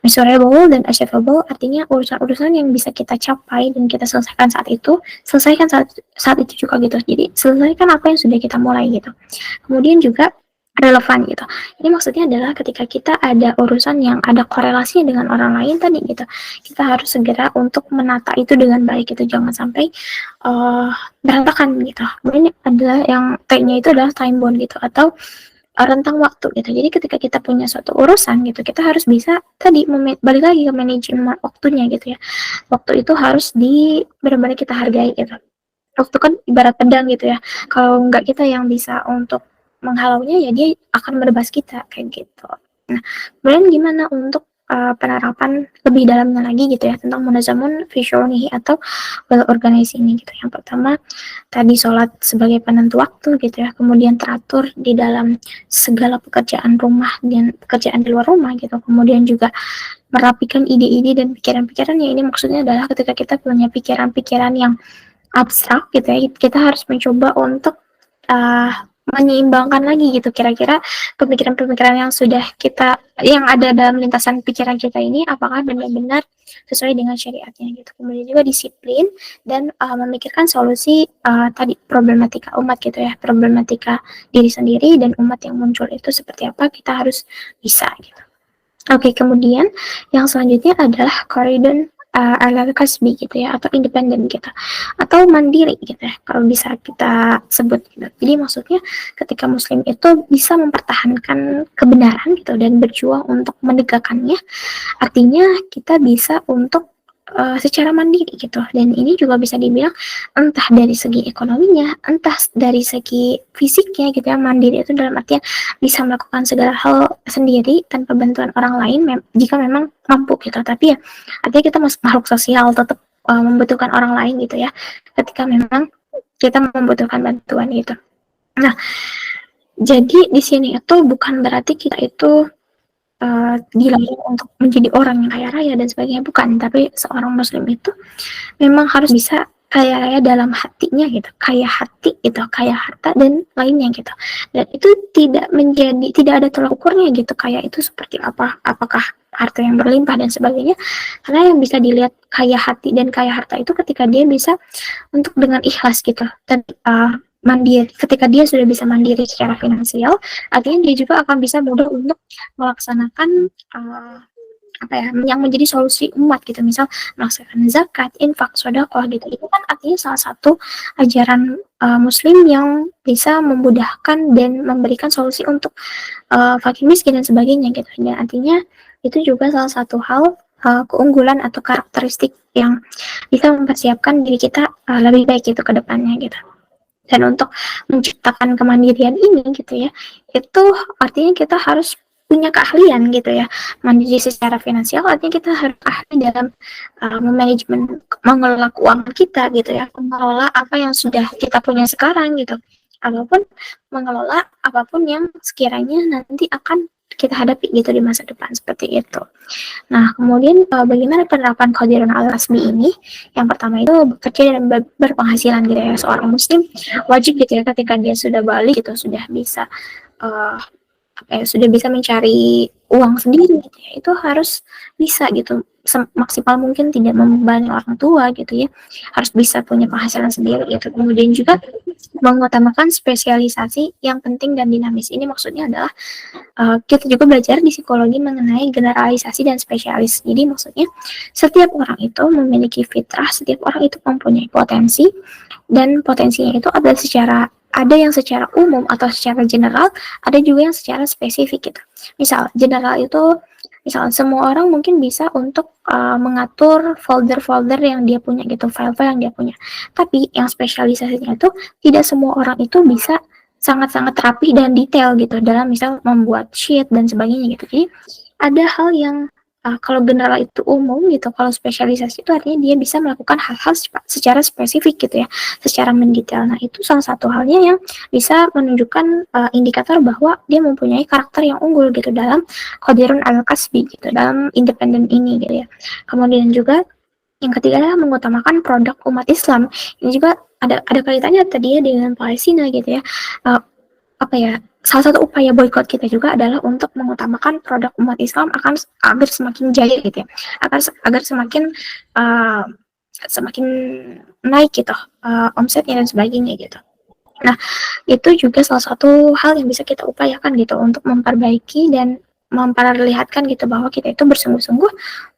measurable dan achievable artinya urusan-urusan yang bisa kita capai dan kita selesaikan saat itu, selesaikan saat itu juga gitu. Jadi selesaikan apa yang sudah kita mulai gitu. Kemudian juga relevan gitu. Ini maksudnya adalah ketika kita ada urusan yang ada korelasinya dengan orang lain tadi gitu, kita harus segera untuk menata itu dengan baik gitu, jangan sampai berantakan gitu. Kemudian adalah yang T-nya itu adalah time bound gitu atau rentang waktu gitu. Jadi ketika kita punya suatu urusan gitu, kita harus bisa tadi balik lagi ke manajemen waktunya gitu ya. Waktu itu harus benar-benar kita hargai gitu. Waktu kan ibarat pedang gitu ya. Kalau nggak kita yang bisa untuk menghalaunya ya dia akan menebas kita kayak gitu. Nah, kemudian gimana untuk penerapan lebih dalamnya lagi gitu ya tentang munazamun fi syu'unihi atau well organized ini gitu. Yang pertama tadi sholat sebagai penentu waktu gitu ya, kemudian teratur di dalam segala pekerjaan rumah dan pekerjaan di luar rumah gitu. Kemudian juga merapikan ide-ide dan pikiran-pikiran yang ini maksudnya adalah ketika kita punya pikiran-pikiran yang abstrak gitu ya, kita harus mencoba untuk menyeimbangkan lagi gitu, kira-kira pemikiran-pemikiran yang ada dalam lintasan pikiran kita ini apakah benar-benar sesuai dengan syariatnya gitu. Kemudian juga disiplin dan memikirkan solusi tadi problematika umat gitu ya, problematika diri sendiri dan umat yang muncul itu seperti apa, kita harus bisa gitu. Oke, kemudian yang selanjutnya adalah koridon al-kasbi gitu ya, atau independen gitu, atau mandiri gitu ya, kalau bisa kita sebut gitu. Jadi maksudnya ketika muslim itu bisa mempertahankan kebenaran gitu dan berjuang untuk menegakkannya, artinya kita bisa untuk secara mandiri gitu. Dan ini juga bisa dibilang entah dari segi ekonominya, entah dari segi fisiknya gitu ya. Mandiri itu dalam artian bisa melakukan segala hal sendiri tanpa bantuan orang lain jika memang mampu gitu. Tapi ya artinya kita makhluk sosial, tetap membutuhkan orang lain gitu ya ketika memang kita membutuhkan bantuan gitu. Nah, jadi di sini itu bukan berarti kita itu dilarang untuk menjadi orang yang kaya raya dan sebagainya, bukan. Tapi seorang muslim itu memang harus bisa kaya raya dalam hatinya gitu, kaya hati gitu, kaya harta dan lainnya gitu. Dan itu tidak ada tolak ukurnya gitu, kaya itu seperti apa, apakah harta yang berlimpah dan sebagainya. Karena yang bisa dilihat kaya hati dan kaya harta itu ketika dia bisa untuk dengan ikhlas gitu, dan mandiri, ketika dia sudah bisa mandiri secara finansial, artinya dia juga akan bisa mudah untuk melaksanakan apa ya, yang menjadi solusi umat gitu, misal melaksanakan zakat, infak, sedekah gitu. Itu kan artinya salah satu ajaran Muslim yang bisa memudahkan dan memberikan solusi untuk fakir miskin dan sebagainya gitu. Dan artinya itu juga salah satu hal keunggulan atau karakteristik yang bisa mempersiapkan diri kita lebih baik gitu ke depannya gitu. Dan untuk menciptakan kemandirian ini gitu ya, itu artinya kita harus punya keahlian gitu ya. Mandiri secara finansial artinya kita harus ahli dalam memanajemen, mengelola keuangan kita gitu ya, mengelola apa yang sudah kita punya sekarang gitu, ataupun mengelola apapun yang sekiranya nanti akan kita hadapi gitu di masa depan, seperti itu. Nah, kemudian bagaimana penerapan Qadirun al-Kasbi ini? Yang pertama itu bekerja dan berpenghasilan gitu ya. Seorang muslim wajib gitu ya, ketika dia sudah balik gitu, sudah bisa uh, sudah bisa mencari uang sendiri gitu ya, itu harus bisa gitu maksimal mungkin tidak membebani orang tua gitu ya, harus bisa punya penghasilan sendiri gitu. Kemudian juga mengutamakan spesialisasi yang penting dan dinamis. Ini maksudnya adalah kita juga belajar di psikologi mengenai generalisasi dan spesialis. Jadi maksudnya setiap orang itu memiliki fitrah, setiap orang itu mempunyai potensi, dan potensinya itu ada yang secara umum atau secara general, ada juga yang secara spesifik gitu. Misal general itu, misal semua orang mungkin bisa untuk mengatur folder-folder yang dia punya gitu, file-file yang dia punya. Tapi yang spesialisasinya itu tidak semua orang itu bisa sangat-sangat rapi dan detail gitu dalam misal membuat sheet dan sebagainya gitu. Jadi ada hal yang kalau general itu umum gitu, kalau spesialisasi itu artinya dia bisa melakukan hal-hal secara spesifik gitu ya, secara mendetail. Nah, itu salah satu halnya yang bisa menunjukkan indikator bahwa dia mempunyai karakter yang unggul gitu dalam Qadirun al-Kasbi gitu, dalam independen ini gitu ya. Kemudian juga yang ketiga adalah mengutamakan produk umat Islam. Ini juga ada kaitannya tadi ya dengan Palestina gitu ya. Uh, apa ya? Salah satu upaya boykot kita juga adalah untuk mengutamakan produk umat Islam agar semakin jaya gitu ya. Agar semakin uh, semakin naik gitu omsetnya dan sebagainya gitu. Nah, itu juga salah satu hal yang bisa kita upayakan gitu untuk memperbaiki dan memperlihatkan gitu bahwa kita itu bersungguh-sungguh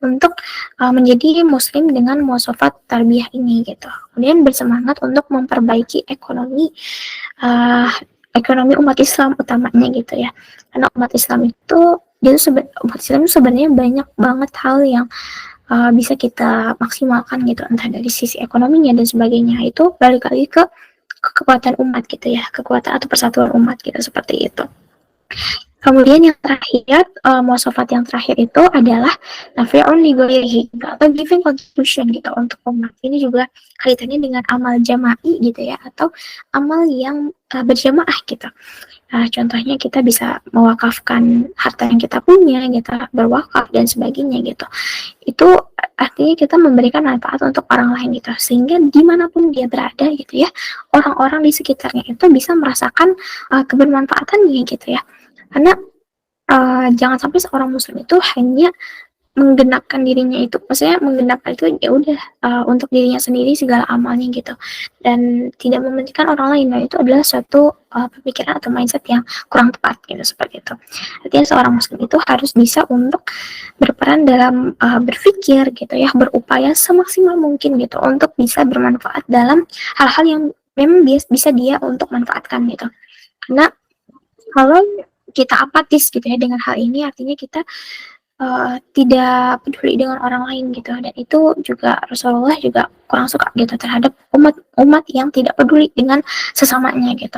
untuk menjadi muslim dengan muasafat tarbiyah ini gitu. Kemudian bersemangat untuk memperbaiki uh, ekonomi umat Islam utamanya gitu ya. Karena umat Islam itu sebenarnya banyak banget hal yang bisa kita maksimalkan gitu, entah dari sisi ekonominya dan sebagainya. Itu balik lagi ke kekuatan umat gitu ya, kekuatan atau persatuan umat gitu, seperti itu. Kemudian yang terakhir, muasafat yang terakhir itu adalah nafi'un li ghairihi atau giving contribution gitu untuk umat. Ini juga kaitannya dengan amal jama'i gitu ya, atau amal yang berjamaah gitu. Contohnya kita bisa mewakafkan harta yang kita punya, kita berwakaf dan sebagainya gitu. Itu artinya kita memberikan manfaat untuk orang lain gitu, sehingga dimanapun dia berada gitu ya, orang-orang di sekitarnya itu bisa merasakan kebermanfaatannya gitu ya. Karena jangan sampai seorang muslim itu hanya menggenapkan dirinya itu, maksudnya menggenapkan itu ya udah untuk dirinya sendiri segala amalnya gitu, dan tidak mementingkan orang lain. Nah, itu adalah suatu pemikiran atau mindset yang kurang tepat gitu, seperti itu. Artinya seorang muslim itu harus bisa untuk berperan dalam berpikir gitu ya, berupaya semaksimal mungkin gitu untuk bisa bermanfaat dalam hal-hal yang memang bisa dia untuk manfaatkan gitu. Karena kalau kita apatis gitu ya dengan hal ini, artinya kita tidak peduli dengan orang lain gitu, dan itu juga Rasulullah juga kurang suka gitu terhadap umat yang tidak peduli dengan sesamanya gitu.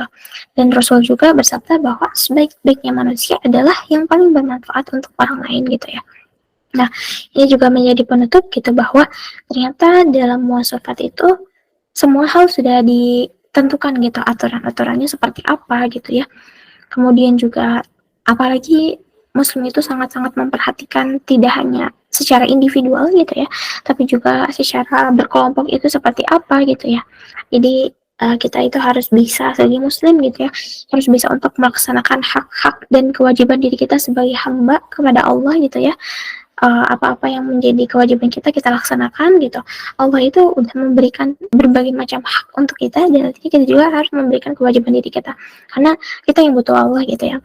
Dan Rasul juga bersabda bahwa sebaik-baiknya manusia adalah yang paling bermanfaat untuk orang lain gitu ya. Nah, ini juga menjadi penutup gitu bahwa ternyata dalam muasafat itu semua hal sudah ditentukan gitu, aturan-aturannya seperti apa gitu ya. Kemudian juga apalagi muslim itu sangat-sangat memperhatikan tidak hanya secara individual gitu ya, tapi juga secara berkelompok itu seperti apa gitu ya. Jadi kita itu harus bisa sebagai muslim gitu ya, harus bisa untuk melaksanakan hak-hak dan kewajiban diri kita sebagai hamba kepada Allah gitu ya, apa-apa yang menjadi kewajiban kita, kita laksanakan gitu. Allah itu udah memberikan berbagai macam hak untuk kita dan nantinya kita juga harus memberikan kewajiban diri kita. Karena kita yang butuh Allah gitu ya.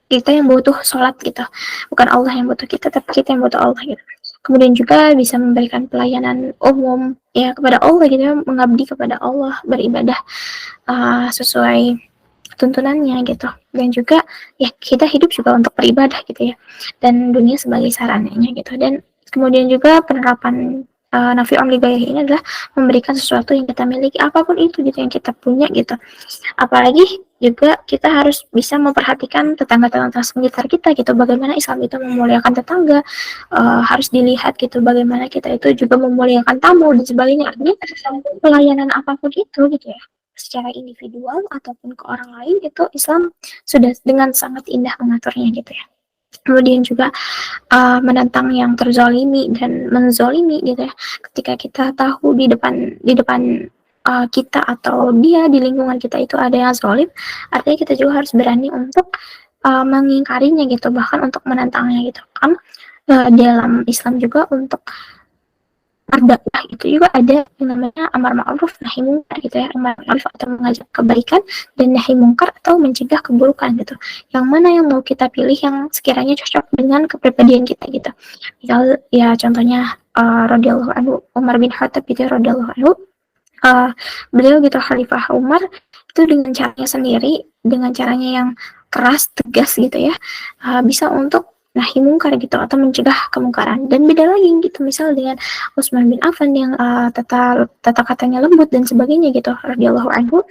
Kita yang butuh sholat gitu. Bukan Allah yang butuh kita, tapi kita yang butuh Allah gitu. Kemudian juga bisa memberikan pelayanan umum ya kepada Allah gitu ya, mengabdi kepada Allah, beribadah sesuai tuntunannya gitu. Dan juga ya kita hidup juga untuk beribadah gitu ya, dan dunia sebagai sarananya gitu. Dan kemudian juga penerapan nafi omli gaya ini adalah memberikan sesuatu yang kita miliki, apapun itu gitu yang kita punya gitu. Apalagi juga kita harus bisa memperhatikan tetangga-tetangga sekitar kita gitu, bagaimana Islam itu memuliakan tetangga, harus dilihat gitu bagaimana kita itu juga memuliakan tamu dan sebagainya. Artinya pelayanan apapun itu gitu ya, secara individual ataupun ke orang lain, itu Islam sudah dengan sangat indah mengaturnya gitu ya. Kemudian juga menentang yang terzolimi dan menzolimi gitu ya. Ketika kita tahu di depan kita atau dia di lingkungan kita itu ada yang zolim, artinya kita juga harus berani untuk mengingkarinya gitu, bahkan untuk menentangnya gitu kan. Dalam Islam juga untuk berdakwah itu juga ada yang namanya amar ma'ruf nahi mungkar gitu ya. Amar ma'ruf atau mengajak kebaikan, dan nahi mungkar atau mencegah keburukan gitu. Yang mana yang mau kita pilih yang sekiranya cocok dengan kepribadian kita gitu. Misal ya contohnya radhiyallahu anhu Umar bin Khattab gitu ya, radhiyallahu anhu, uh, beliau gitu Khalifah Umar itu dengan caranya sendiri, dengan caranya yang keras tegas gitu ya, bisa untuk nahi mungkar gitu atau mencegah kemungkaran. Dan beda lagi gitu misal dengan Utsman bin Affan yang tata katanya lembut dan sebagainya gitu radhiyallahu anhu,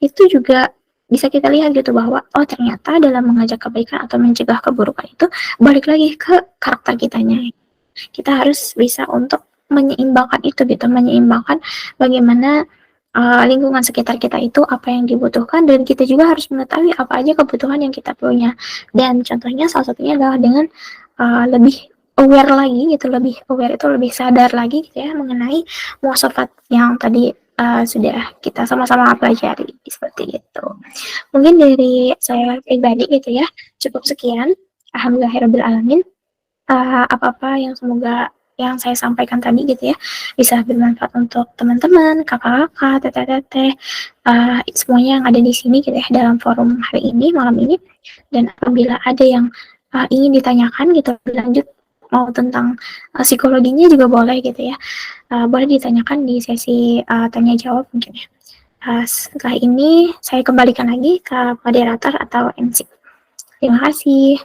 itu juga bisa kita lihat gitu bahwa oh ternyata dalam mengajak kebaikan atau mencegah keburukan itu balik lagi ke karakter kitanya. Kita harus bisa untuk menyeimbangkan itu gitu, menyeimbangkan bagaimana lingkungan sekitar kita itu apa yang dibutuhkan, dan kita juga harus mengetahui apa aja kebutuhan yang kita punya. Dan contohnya salah satunya adalah dengan lebih aware lagi gitu, lebih aware itu lebih sadar lagi gitu ya mengenai muasafat yang tadi sudah kita sama-sama pelajari seperti itu. Mungkin dari saya pribadi gitu ya, cukup sekian. Alhamdulillahirobbilalamin. Apa-apa yang semoga yang saya sampaikan tadi gitu ya bisa bermanfaat untuk teman-teman, kakak-kakak, teteh-teteh, semuanya yang ada di sini gitu ya dalam forum hari ini, malam ini. Dan apabila ada yang ingin ditanyakan gitu lanjut, mau tentang psikologinya juga boleh gitu ya, boleh ditanyakan di sesi tanya jawab mungkin ya. Setelah ini saya kembalikan lagi ke moderator atau MC. Terima kasih.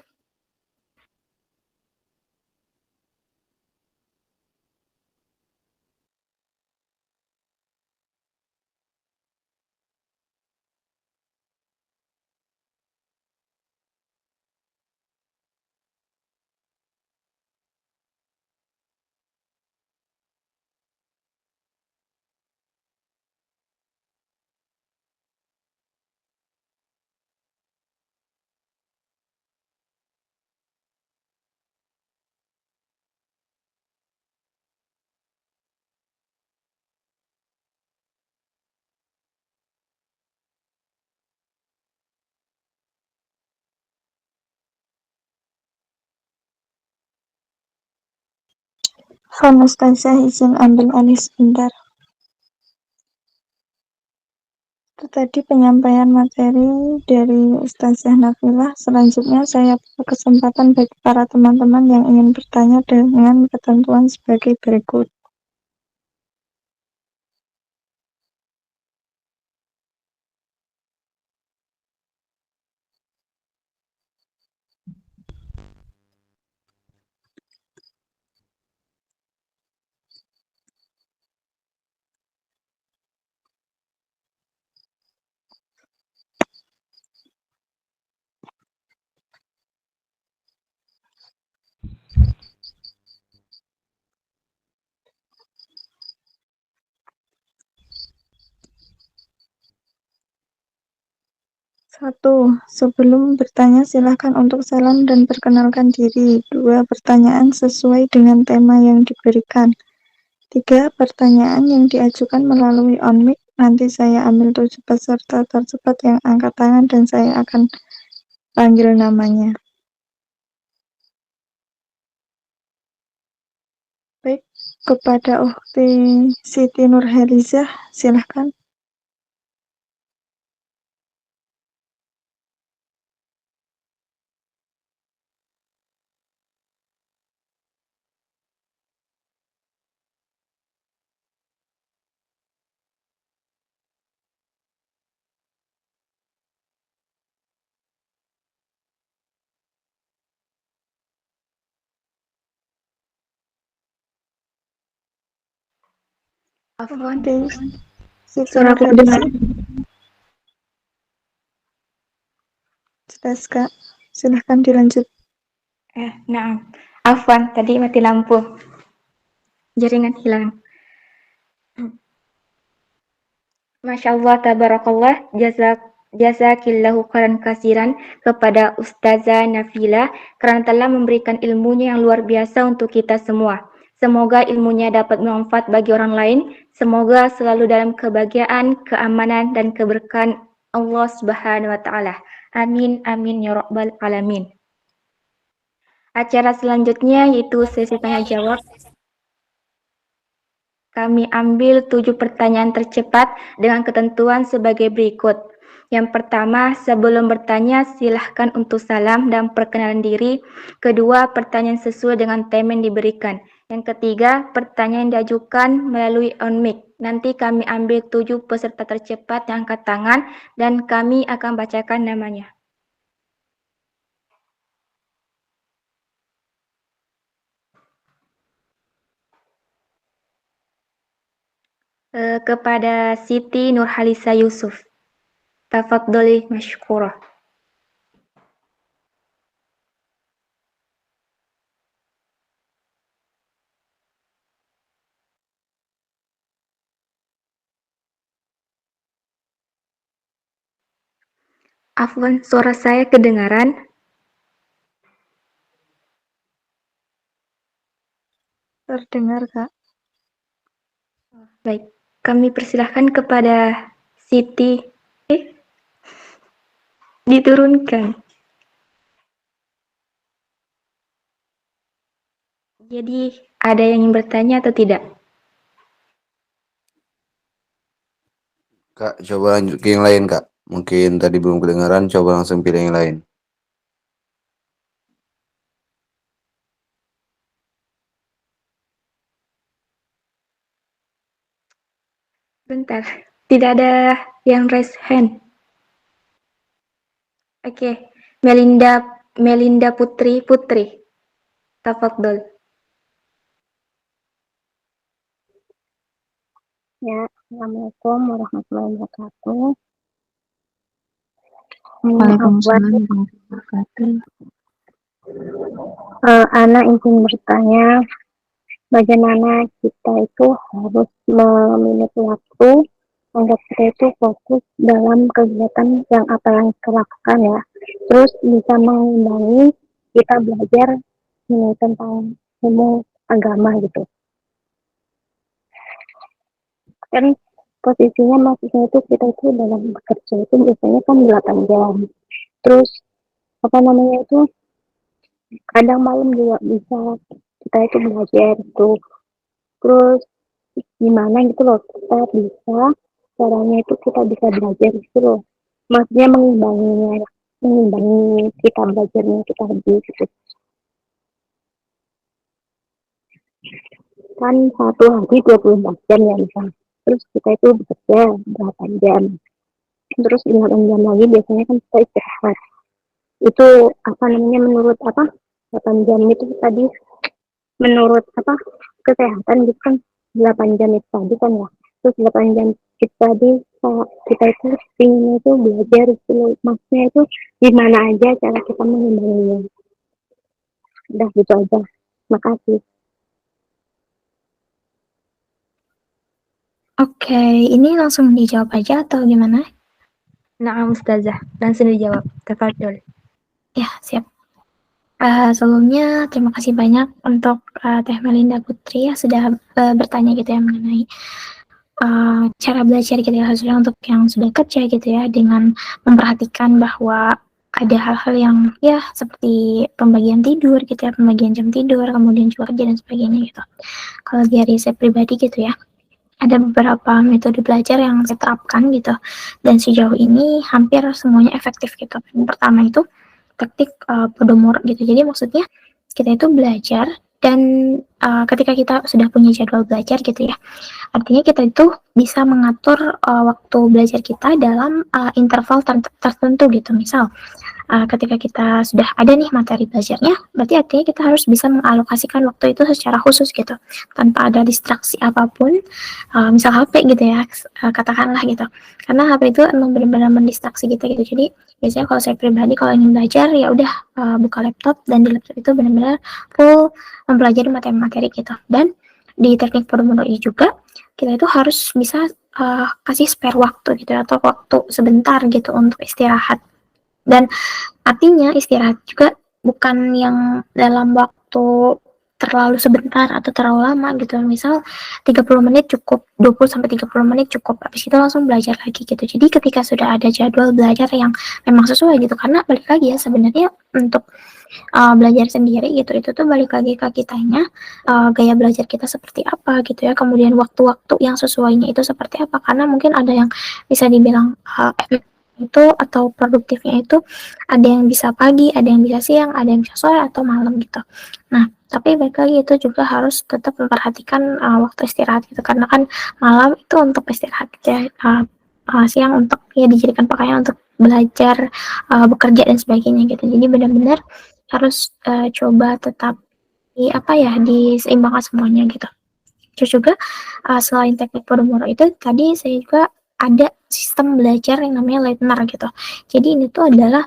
Ustazah izin ambil alih sebentar. Itu tadi penyampaian materi dari Ustazah Nafilah. Selanjutnya saya buka kesempatan bagi para teman-teman yang ingin bertanya dengan ketentuan sebagai berikut. Satu, sebelum bertanya silakan untuk salam dan perkenalkan diri. Dua, pertanyaan sesuai dengan tema yang diberikan. Tiga, pertanyaan yang diajukan melalui on-mic. Nanti saya ambil 7 peserta tercepat yang angkat tangan dan saya akan panggil namanya. kepada Ukhti Siti Nurhalizah, silahkan. Afwan, Ukhti Siti suara aku kedengaran? Nurhalizah, jelas Kak. Silahkan dilanjut. Nah, Afwan, tadi mati lampu. Jaringan hilang. Masya Allah, tabarakallah, jazakillahu khairan kasiran kepada Ustazah Nafila karena telah memberikan ilmunya yang luar biasa untuk kita semua. Semoga ilmunya dapat bermanfaat bagi orang lain. Semoga selalu dalam kebahagiaan, keamanan, dan keberkahan Allah Subhanahu wa Ta'ala. Amin, amin, ya Rabbal 'Alamin. Acara selanjutnya yaitu sesi tanya jawab. Kami ambil 7 pertanyaan tercepat dengan ketentuan sebagai berikut. Yang pertama, sebelum bertanya, silahkan untuk salam dan perkenalan diri. Kedua, pertanyaan sesuai dengan tema yang diberikan. Yang ketiga, pertanyaan diajukan melalui on mic. Nanti kami ambil 7 peserta tercepat yang angkat tangan dan kami akan bacakan namanya. Kepada Siti Nurhalisa Yusuf. Tafadholi mashkurah. Afwan, suara saya kedengaran? Terdengar Kak. Baik, kami persilahkan kepada Siti. Diturunkan. Jadi, ada yang ingin bertanya atau tidak? Kak, coba lanjut ke yang lain, Kak. Mungkin tadi belum kedengaran, coba langsung pilih yang lain. Bentar, tidak ada yang raise hand. Oke, Melinda Putri. Tafadhol. Ya, Assalamualaikum warahmatullahi wabarakatuh. Waalaikumsalam warahmatullahi wabarakatuh. Ana izin bertanya, bagaimana kita itu harus memiliki waktu agar kita itu fokus dalam kegiatan yang apa yang kita lakukan ya. Terus bisa mengimbangi kita belajar tentang ilmu agama gitu. Kan posisinya maksudnya itu kita itu dalam bekerja itu biasanya kan 8 jam. Terus apa namanya itu kadang malam juga bisa kita itu belajar itu. Terus gimana gitu loh kita bisa caranya itu kita bisa belajar gitu loh. Maksudnya mengimbangi kita belajarnya kita habis gitu. Kan satu hari 24 jam ya misalnya. Terus kita itu bekerja 8 jam. Terus 8 jam lagi biasanya kan kita istirahat. Itu apa namanya menurut 8 jam itu tadi menurut kesehatan gitu kan 8 jam itu tadi kan ya. Terus 8 jam itu tadi kita itu ingin itu belajar gitu. Maksudnya itu gimana aja cara kita mengimbanginya. Udah gitu aja. Makasih. Oke, ini langsung dijawab aja atau gimana? Nah, Ustazah, langsung dijawab. Tafadhol. Ya, siap. Sebelumnya terima kasih banyak untuk Teh Melinda Putri ya sudah bertanya gitu ya mengenai cara belajar gitu ya khususnya untuk yang sudah kerja gitu ya dengan memperhatikan bahwa ada hal-hal yang ya seperti pembagian tidur gitu ya, pembagian jam tidur, kemudian juga kerja dan sebagainya gitu. Kalau dari saya pribadi gitu ya, ada beberapa metode belajar yang saya terapkan gitu, dan sejauh ini hampir semuanya efektif gitu. Yang pertama itu teknik Pomodoro gitu. Jadi maksudnya kita itu belajar dan ketika kita sudah punya jadwal belajar gitu ya, artinya kita itu bisa mengatur waktu belajar kita dalam interval tertentu gitu. Misal ketika kita sudah ada nih materi belajarnya, berarti artinya kita harus bisa mengalokasikan waktu itu secara khusus gitu, tanpa ada distraksi apapun, misal HP gitu ya, katakanlah gitu. Karena HP itu emang benar-benar mendistraksi kita gitu. Jadi biasanya kalau saya pribadi kalau ingin belajar ya udah buka laptop, dan di laptop itu benar-benar full mempelajari materi-materi gitu. Dan di teknik Pomodoro ini juga kita itu harus bisa kasih spare waktu gitu ya, atau waktu sebentar gitu untuk istirahat. Dan artinya istirahat juga bukan yang dalam waktu terlalu sebentar atau terlalu lama gitu. Misal 30 menit cukup, 20 sampai 30 menit cukup. Habis itu langsung belajar lagi gitu. Jadi ketika sudah ada jadwal belajar yang memang sesuai gitu, karena balik lagi ya sebenarnya untuk belajar sendiri gitu, itu tuh balik lagi ke kitanya, gaya belajar kita seperti apa gitu ya, kemudian waktu-waktu yang sesuainya itu seperti apa. Karena mungkin ada yang bisa dibilang efektif itu atau produktifnya itu ada yang bisa pagi, ada yang bisa siang, ada yang bisa sore atau malam gitu. Nah, tapi balik lagi itu juga harus tetap memperhatikan waktu istirahat gitu, karena kan malam itu untuk istirahat gitu ya, siang untuk ya dijadikan pakaian untuk belajar, bekerja dan sebagainya gitu. Jadi benar-benar harus coba tetap apa ya, diseimbangkan semuanya gitu. Terus juga selain teknik Pomodoro itu tadi saya juga ada sistem belajar yang namanya Learner gitu. Jadi ini tuh adalah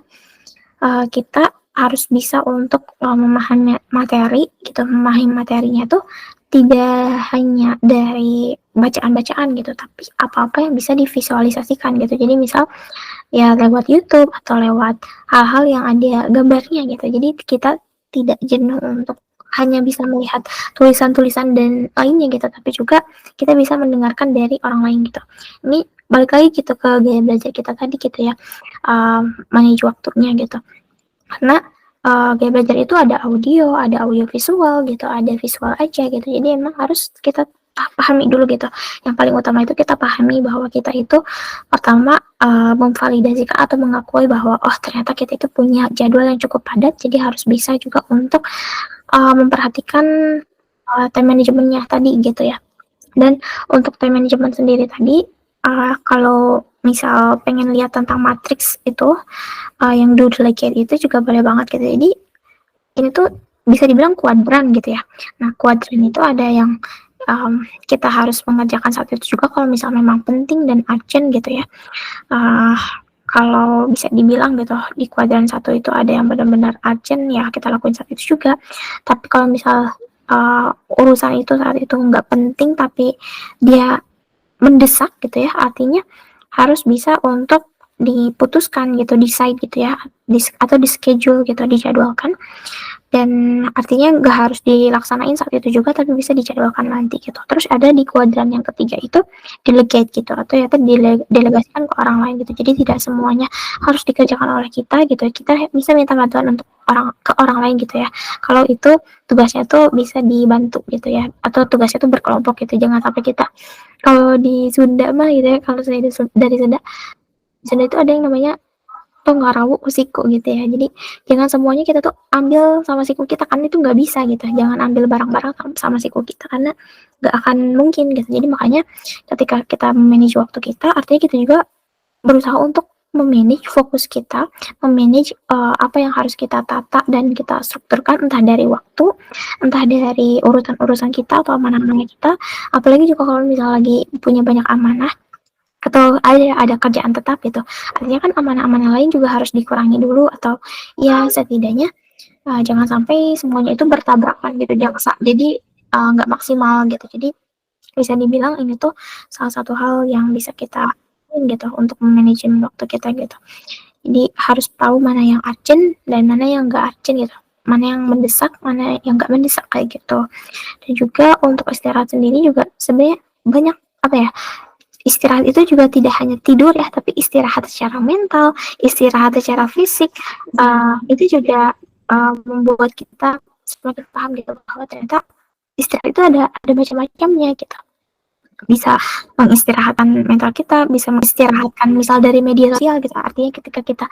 kita harus bisa untuk memahami materi gitu, memahami materinya tuh tidak hanya dari bacaan-bacaan gitu, tapi apa-apa yang bisa divisualisasikan gitu. Jadi misal ya lewat YouTube atau lewat hal-hal yang ada gambarnya gitu. Jadi kita tidak jenuh untuk hanya bisa melihat tulisan-tulisan dan lainnya gitu, tapi juga kita bisa mendengarkan dari orang lain gitu. Ini balik lagi gitu ke gaya belajar kita tadi gitu ya, manage waktunya gitu. Karena gaya belajar itu ada audio visual gitu, ada visual aja gitu. Jadi emang harus kita pahami dulu gitu. Yang paling utama itu kita pahami bahwa kita itu pertama memvalidasikan atau mengakui bahwa oh ternyata kita itu punya jadwal yang cukup padat, jadi harus bisa juga untuk memperhatikan time manajemennya tadi gitu ya. Dan untuk time management sendiri tadi, kalau misal pengen lihat tentang matriks itu, yang do delegate itu juga boleh banget gitu. Jadi ini tuh bisa dibilang kuadran gitu ya. Nah kuadran itu ada yang kita harus mengerjakan saat itu juga kalau misal memang penting dan urgent gitu ya. Kalau bisa dibilang gitu di kuadran 1 itu ada yang benar-benar urgent ya kita lakuin saat itu juga. Tapi kalau misal urusan itu saat itu nggak penting tapi dia mendesak gitu ya, artinya harus bisa untuk diputuskan gitu, decide gitu ya, atau di schedule gitu, dijadwalkan. Dan artinya nggak harus dilaksanain saat itu juga, tapi bisa dijadwalkan nanti gitu. Terus ada di kuadran yang ketiga itu delegate gitu, atau ya delegasikan ke orang lain gitu. Jadi tidak semuanya harus dikerjakan oleh kita gitu. Kita bisa minta bantuan untuk ke orang lain gitu ya. Kalau itu tugasnya tuh bisa dibantu gitu ya, atau tugasnya tuh berkelompok gitu. Jangan sampai kita, kalau di Sunda mah gitu ya, kalau saya dari Sunda itu ada yang namanya Tonggarawu siku gitu ya. Jadi jangan semuanya kita tuh ambil sama siku kita, kan itu nggak bisa gitu. Jangan ambil barang-barang sama siku kita karena nggak akan mungkin gitu. Jadi makanya ketika kita manage waktu kita, artinya kita juga berusaha untuk memanage fokus kita, memanage apa yang harus kita tata dan kita strukturkan, entah dari waktu, entah dari urutan-urusan kita atau amanah-amanah kita. Apalagi juga kalau misalnya lagi punya banyak amanah atau ada kerjaan tetap gitu, artinya kan amanah-amanah lain juga harus dikurangi dulu, atau ya setidaknya jangan sampai semuanya itu bertabrakan gitu, jadi nggak maksimal gitu. Jadi bisa dibilang ini tuh salah satu hal yang bisa kita lakuin gitu untuk memanajemen waktu kita gitu. Jadi harus tahu mana yang urgent dan mana yang nggak urgent gitu, mana yang mendesak, mana yang nggak mendesak kayak gitu. Dan juga untuk istirahat sendiri juga sebenarnya banyak apa ya, istirahat itu juga tidak hanya tidur ya, tapi istirahat secara mental, istirahat secara fisik, itu juga membuat kita semakin paham gitu bahwa ternyata istirahat itu ada macam-macamnya gitu. Bisa mengistirahatkan mental kita, bisa mengistirahatkan misal dari media sosial gitu. Artinya ketika kita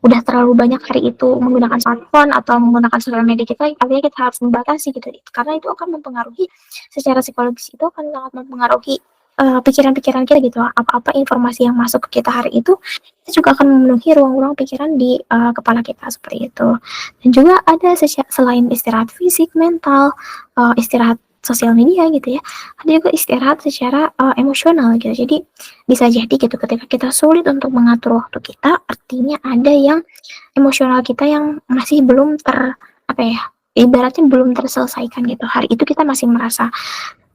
udah terlalu banyak hari itu menggunakan smartphone atau menggunakan sosial media kita, artinya kita harus membatasi gitu. Karena itu akan mempengaruhi secara psikologis, itu akan sangat mempengaruhi pikiran-pikiran kita gitu. Apa-apa informasi yang masuk ke kita hari itu juga akan memenuhi ruang-ruang pikiran di kepala kita seperti itu. Dan juga ada selain istirahat fisik, mental, istirahat sosial media gitu ya, ada juga istirahat secara emosional gitu. Jadi bisa jadi gitu ketika kita sulit untuk mengatur waktu kita, artinya ada yang emosional kita yang masih belum apa ya, ibaratnya belum terselesaikan gitu. Hari itu kita masih merasa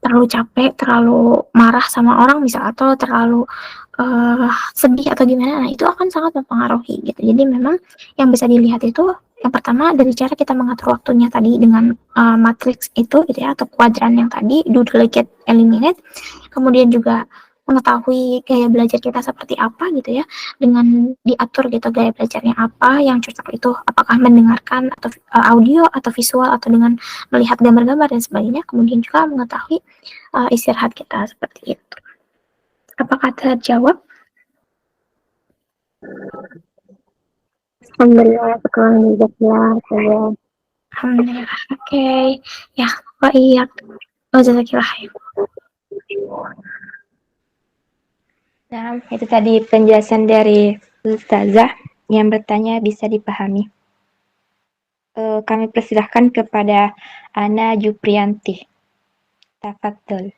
terlalu capek, terlalu marah sama orang misal, atau terlalu sedih atau gimana. Nah, itu akan sangat mempengaruhi gitu. Jadi memang yang bisa dilihat itu yang pertama dari cara kita mengatur waktunya tadi dengan matriks itu gitu ya, atau kuadran yang tadi, do, delegate, eliminate. Kemudian juga mengetahui gaya belajar kita seperti apa gitu ya, dengan diatur gitu gaya belajarnya apa yang cocok itu, apakah mendengarkan atau audio atau visual atau dengan melihat gambar-gambar dan sebagainya. Kemudian juga mengetahui istirahat kita seperti itu. Apakah terjawab? Alhamdulillah, sekarang jelas saya. Alhamdulillah. Oke. Ya, iya. Jazakillah. Nah, itu tadi penjelasan dari Ustazah yang bertanya bisa dipahami. Kami persilahkan kepada Ana Juprianti. Tafadhol.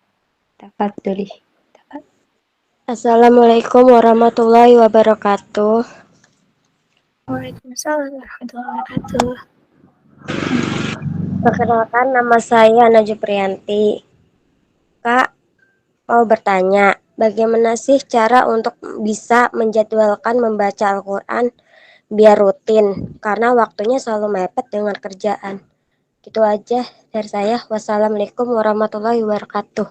Tafadholi. Assalamualaikum warahmatullahi wabarakatuh. Waalaikumsalam warahmatullahi wabarakatuh. Perkenalkan, nama saya Najwa Priyanti. Kak, mau bertanya, bagaimana sih cara untuk bisa menjadwalkan membaca Al-Quran biar rutin? Karena waktunya selalu mepet dengan kerjaan. Gitu aja dari saya. Wassalamualaikum warahmatullahi wabarakatuh.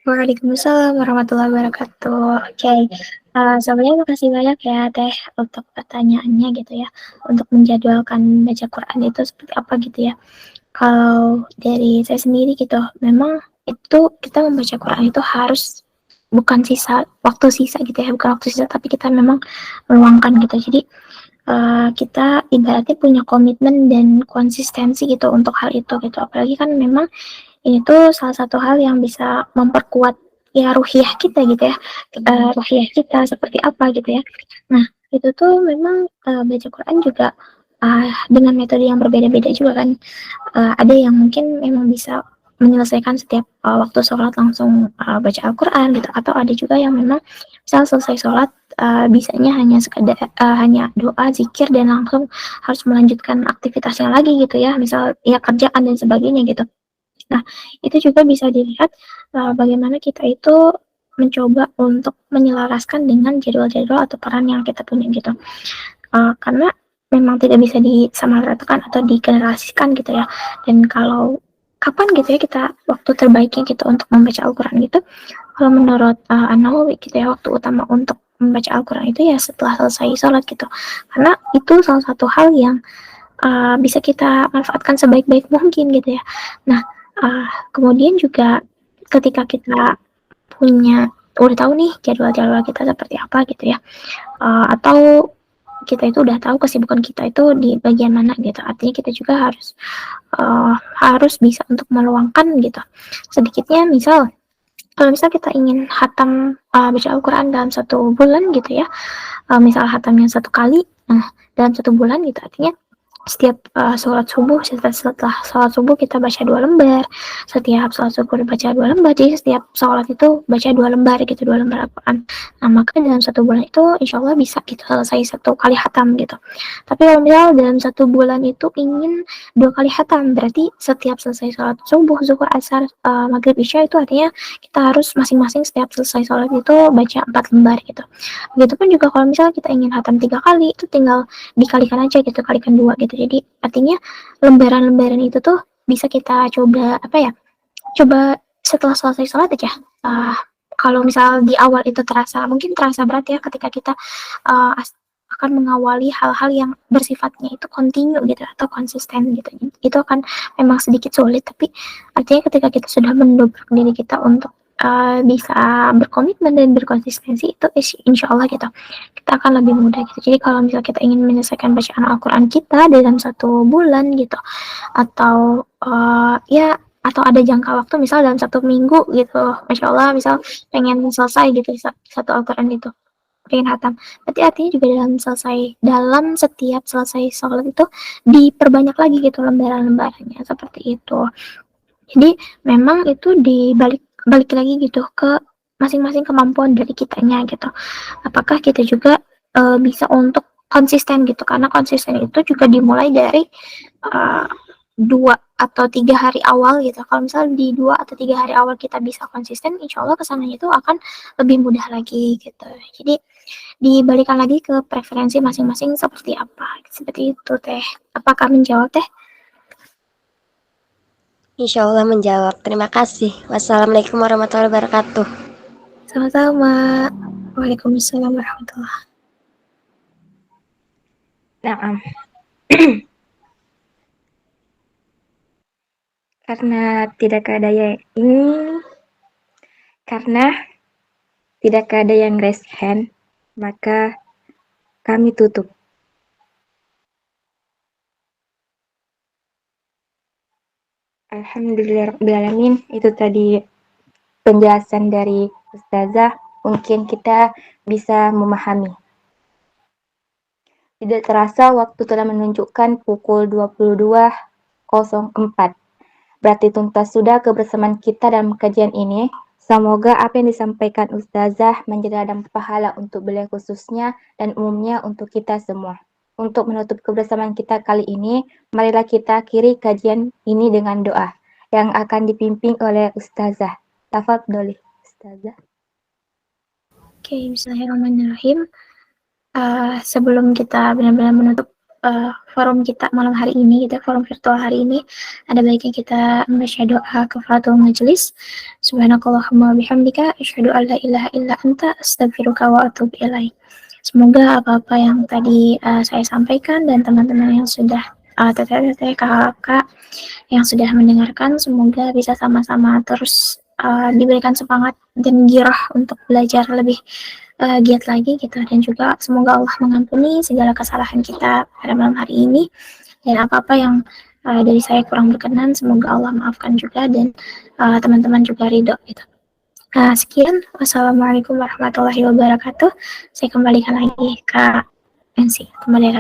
Waalaikumsalam warahmatullahi wabarakatuh. Oke. Sebelumnya makasih banyak ya Teh untuk pertanyaannya gitu ya. Untuk menjadwalkan baca Quran itu seperti apa gitu ya. Kalau dari saya sendiri gitu, memang itu kita membaca Quran itu harus bukan waktu sisa gitu ya, bukan waktu sisa, tapi kita memang meluangkan gitu. Jadi kita ibaratnya punya komitmen dan konsistensi gitu untuk hal itu gitu. Apalagi kan memang ini tuh salah satu hal yang bisa memperkuat ya ruhiyah kita gitu ya, ruhiyah kita seperti apa gitu ya. Nah, itu tuh memang baca Quran juga dengan metode yang berbeda-beda juga kan. Ada yang mungkin memang bisa menyelesaikan setiap waktu sholat langsung baca Al-Quran gitu, atau ada juga yang memang misal selesai sholat bisanya hanya sekadar hanya doa, zikir, dan langsung harus melanjutkan aktivitasnya lagi gitu ya, misal ya kerjaan dan sebagainya gitu. Nah, itu juga bisa dilihat bagaimana kita itu mencoba untuk menyelaraskan dengan jadwal-jadwal atau peran yang kita punya gitu. Karena memang tidak bisa disamaratakan atau digenerasikan gitu ya. Dan kalau kapan gitu ya kita waktu terbaiknya gitu untuk membaca Al-Quran gitu, kalau menurut An-Nawawi gitu ya, waktu utama untuk membaca Al-Quran itu ya setelah selesai sholat gitu. Karena itu salah satu hal yang bisa kita manfaatkan sebaik-baik mungkin gitu ya. Nah, kemudian juga ketika kita udah tahu nih jadwal-jadwal kita seperti apa gitu ya, atau kita itu udah tahu kesibukan kita itu di bagian mana gitu, artinya kita juga harus bisa untuk meluangkan gitu sedikitnya. Kalau misal kita ingin hatam baca Al-Quran dalam 1 bulan gitu ya, misal hatamnya 1 kali, nah dalam 1 bulan gitu, artinya setiap sholat setelah sholat subuh kita baca 2 lembar, setiap sholat subuh baca 2 lembar, jadi setiap sholat itu baca 2 lembar gitu, 2 lembar Al-Quran. Nah, maka dalam 1 bulan itu insya Allah bisa kita selesai 1 kali hatam gitu. Tapi kalau misal dalam 1 bulan itu ingin 2 kali hatam, berarti setiap selesai sholat subuh, zuhur, asar, maghrib, isya, itu artinya kita harus masing-masing setiap selesai sholat itu baca 4 lembar gitu. Begitupun juga kalau misal kita ingin hatam 3 kali, itu tinggal dikalikan aja gitu, kalikan 2 gitu. Jadi artinya lembaran-lembaran itu tuh bisa kita coba coba setelah selesai sholat aja, kalau misal di awal itu mungkin terasa berat ya ketika kita akan mengawali hal-hal yang bersifatnya itu kontinu gitu atau konsisten gitu. Itu akan memang sedikit sulit, tapi artinya ketika kita sudah mendobrak diri kita untuk bisa berkomitmen dan berkonsistensi, itu insya Allah gitu kita akan lebih mudah gitu. Jadi kalau misal kita ingin menyelesaikan bacaan Al-Quran kita dalam 1 bulan gitu, atau ya atau ada jangka waktu misal dalam 1 minggu gitu, Masya Allah misal pengen selesai gitu satu Al-Quran itu, pengen hatam, berarti artinya juga dalam setiap selesai sholat itu diperbanyak lagi gitu lembaran-lembarannya, seperti itu. Jadi memang itu balik lagi gitu ke masing-masing kemampuan dari kitanya gitu, apakah kita juga bisa untuk konsisten gitu, karena konsisten itu juga dimulai dari 2 atau 3 hari awal gitu. Kalau misal di 2 atau 3 hari awal kita bisa konsisten, insya Allah kesananya itu akan lebih mudah lagi gitu. Jadi dibalikan lagi ke preferensi masing-masing seperti apa, seperti itu Teh. Apakah menjawab Teh? Insya Allah menjawab. Terima kasih. Wassalamualaikum warahmatullahi wabarakatuh. Sama-sama. Waalaikumsalam warahmatullahi. Nah, karena tidak ada yang raise hand, maka kami tutup. Alhamdulillahirrahmanirrahim. Itu tadi penjelasan dari Ustazah. Mungkin kita bisa memahami. Tidak terasa waktu telah menunjukkan pukul 22.04. Berarti tuntas sudah kebersamaan kita dalam kajian ini. Semoga apa yang disampaikan Ustazah menjadi ladang pahala untuk beliau khususnya dan umumnya untuk kita semua. Untuk menutup kebersamaan kita kali ini, marilah kita akhiri kajian ini dengan doa yang akan dipimpin oleh Ustazah. Tafadholi, Ustazah. Oke, bismillahirrahmanirrahim. Sebelum kita benar-benar menutup forum kita malam hari ini, forum virtual hari ini, ada baiknya kita membaca doa kafaratul majelis. Subhanakallahumma bihamdika asyhadu an la ilaha illa anta astaghfiruka wa atubu ilaik. Semoga apa-apa yang tadi saya sampaikan dan teman-teman yang sudah teteh-teteh, kakak yang sudah mendengarkan, semoga bisa sama-sama terus diberikan semangat dan girah untuk belajar lebih giat lagi gitu, dan juga semoga Allah mengampuni segala kesalahan kita pada malam hari ini, dan apa-apa yang dari saya kurang berkenan semoga Allah maafkan juga, dan teman-teman juga ridho gitu. Sekian, wassalamualaikum warahmatullahi wabarakatuh. Saya kembalikan lagi ke MC, kembali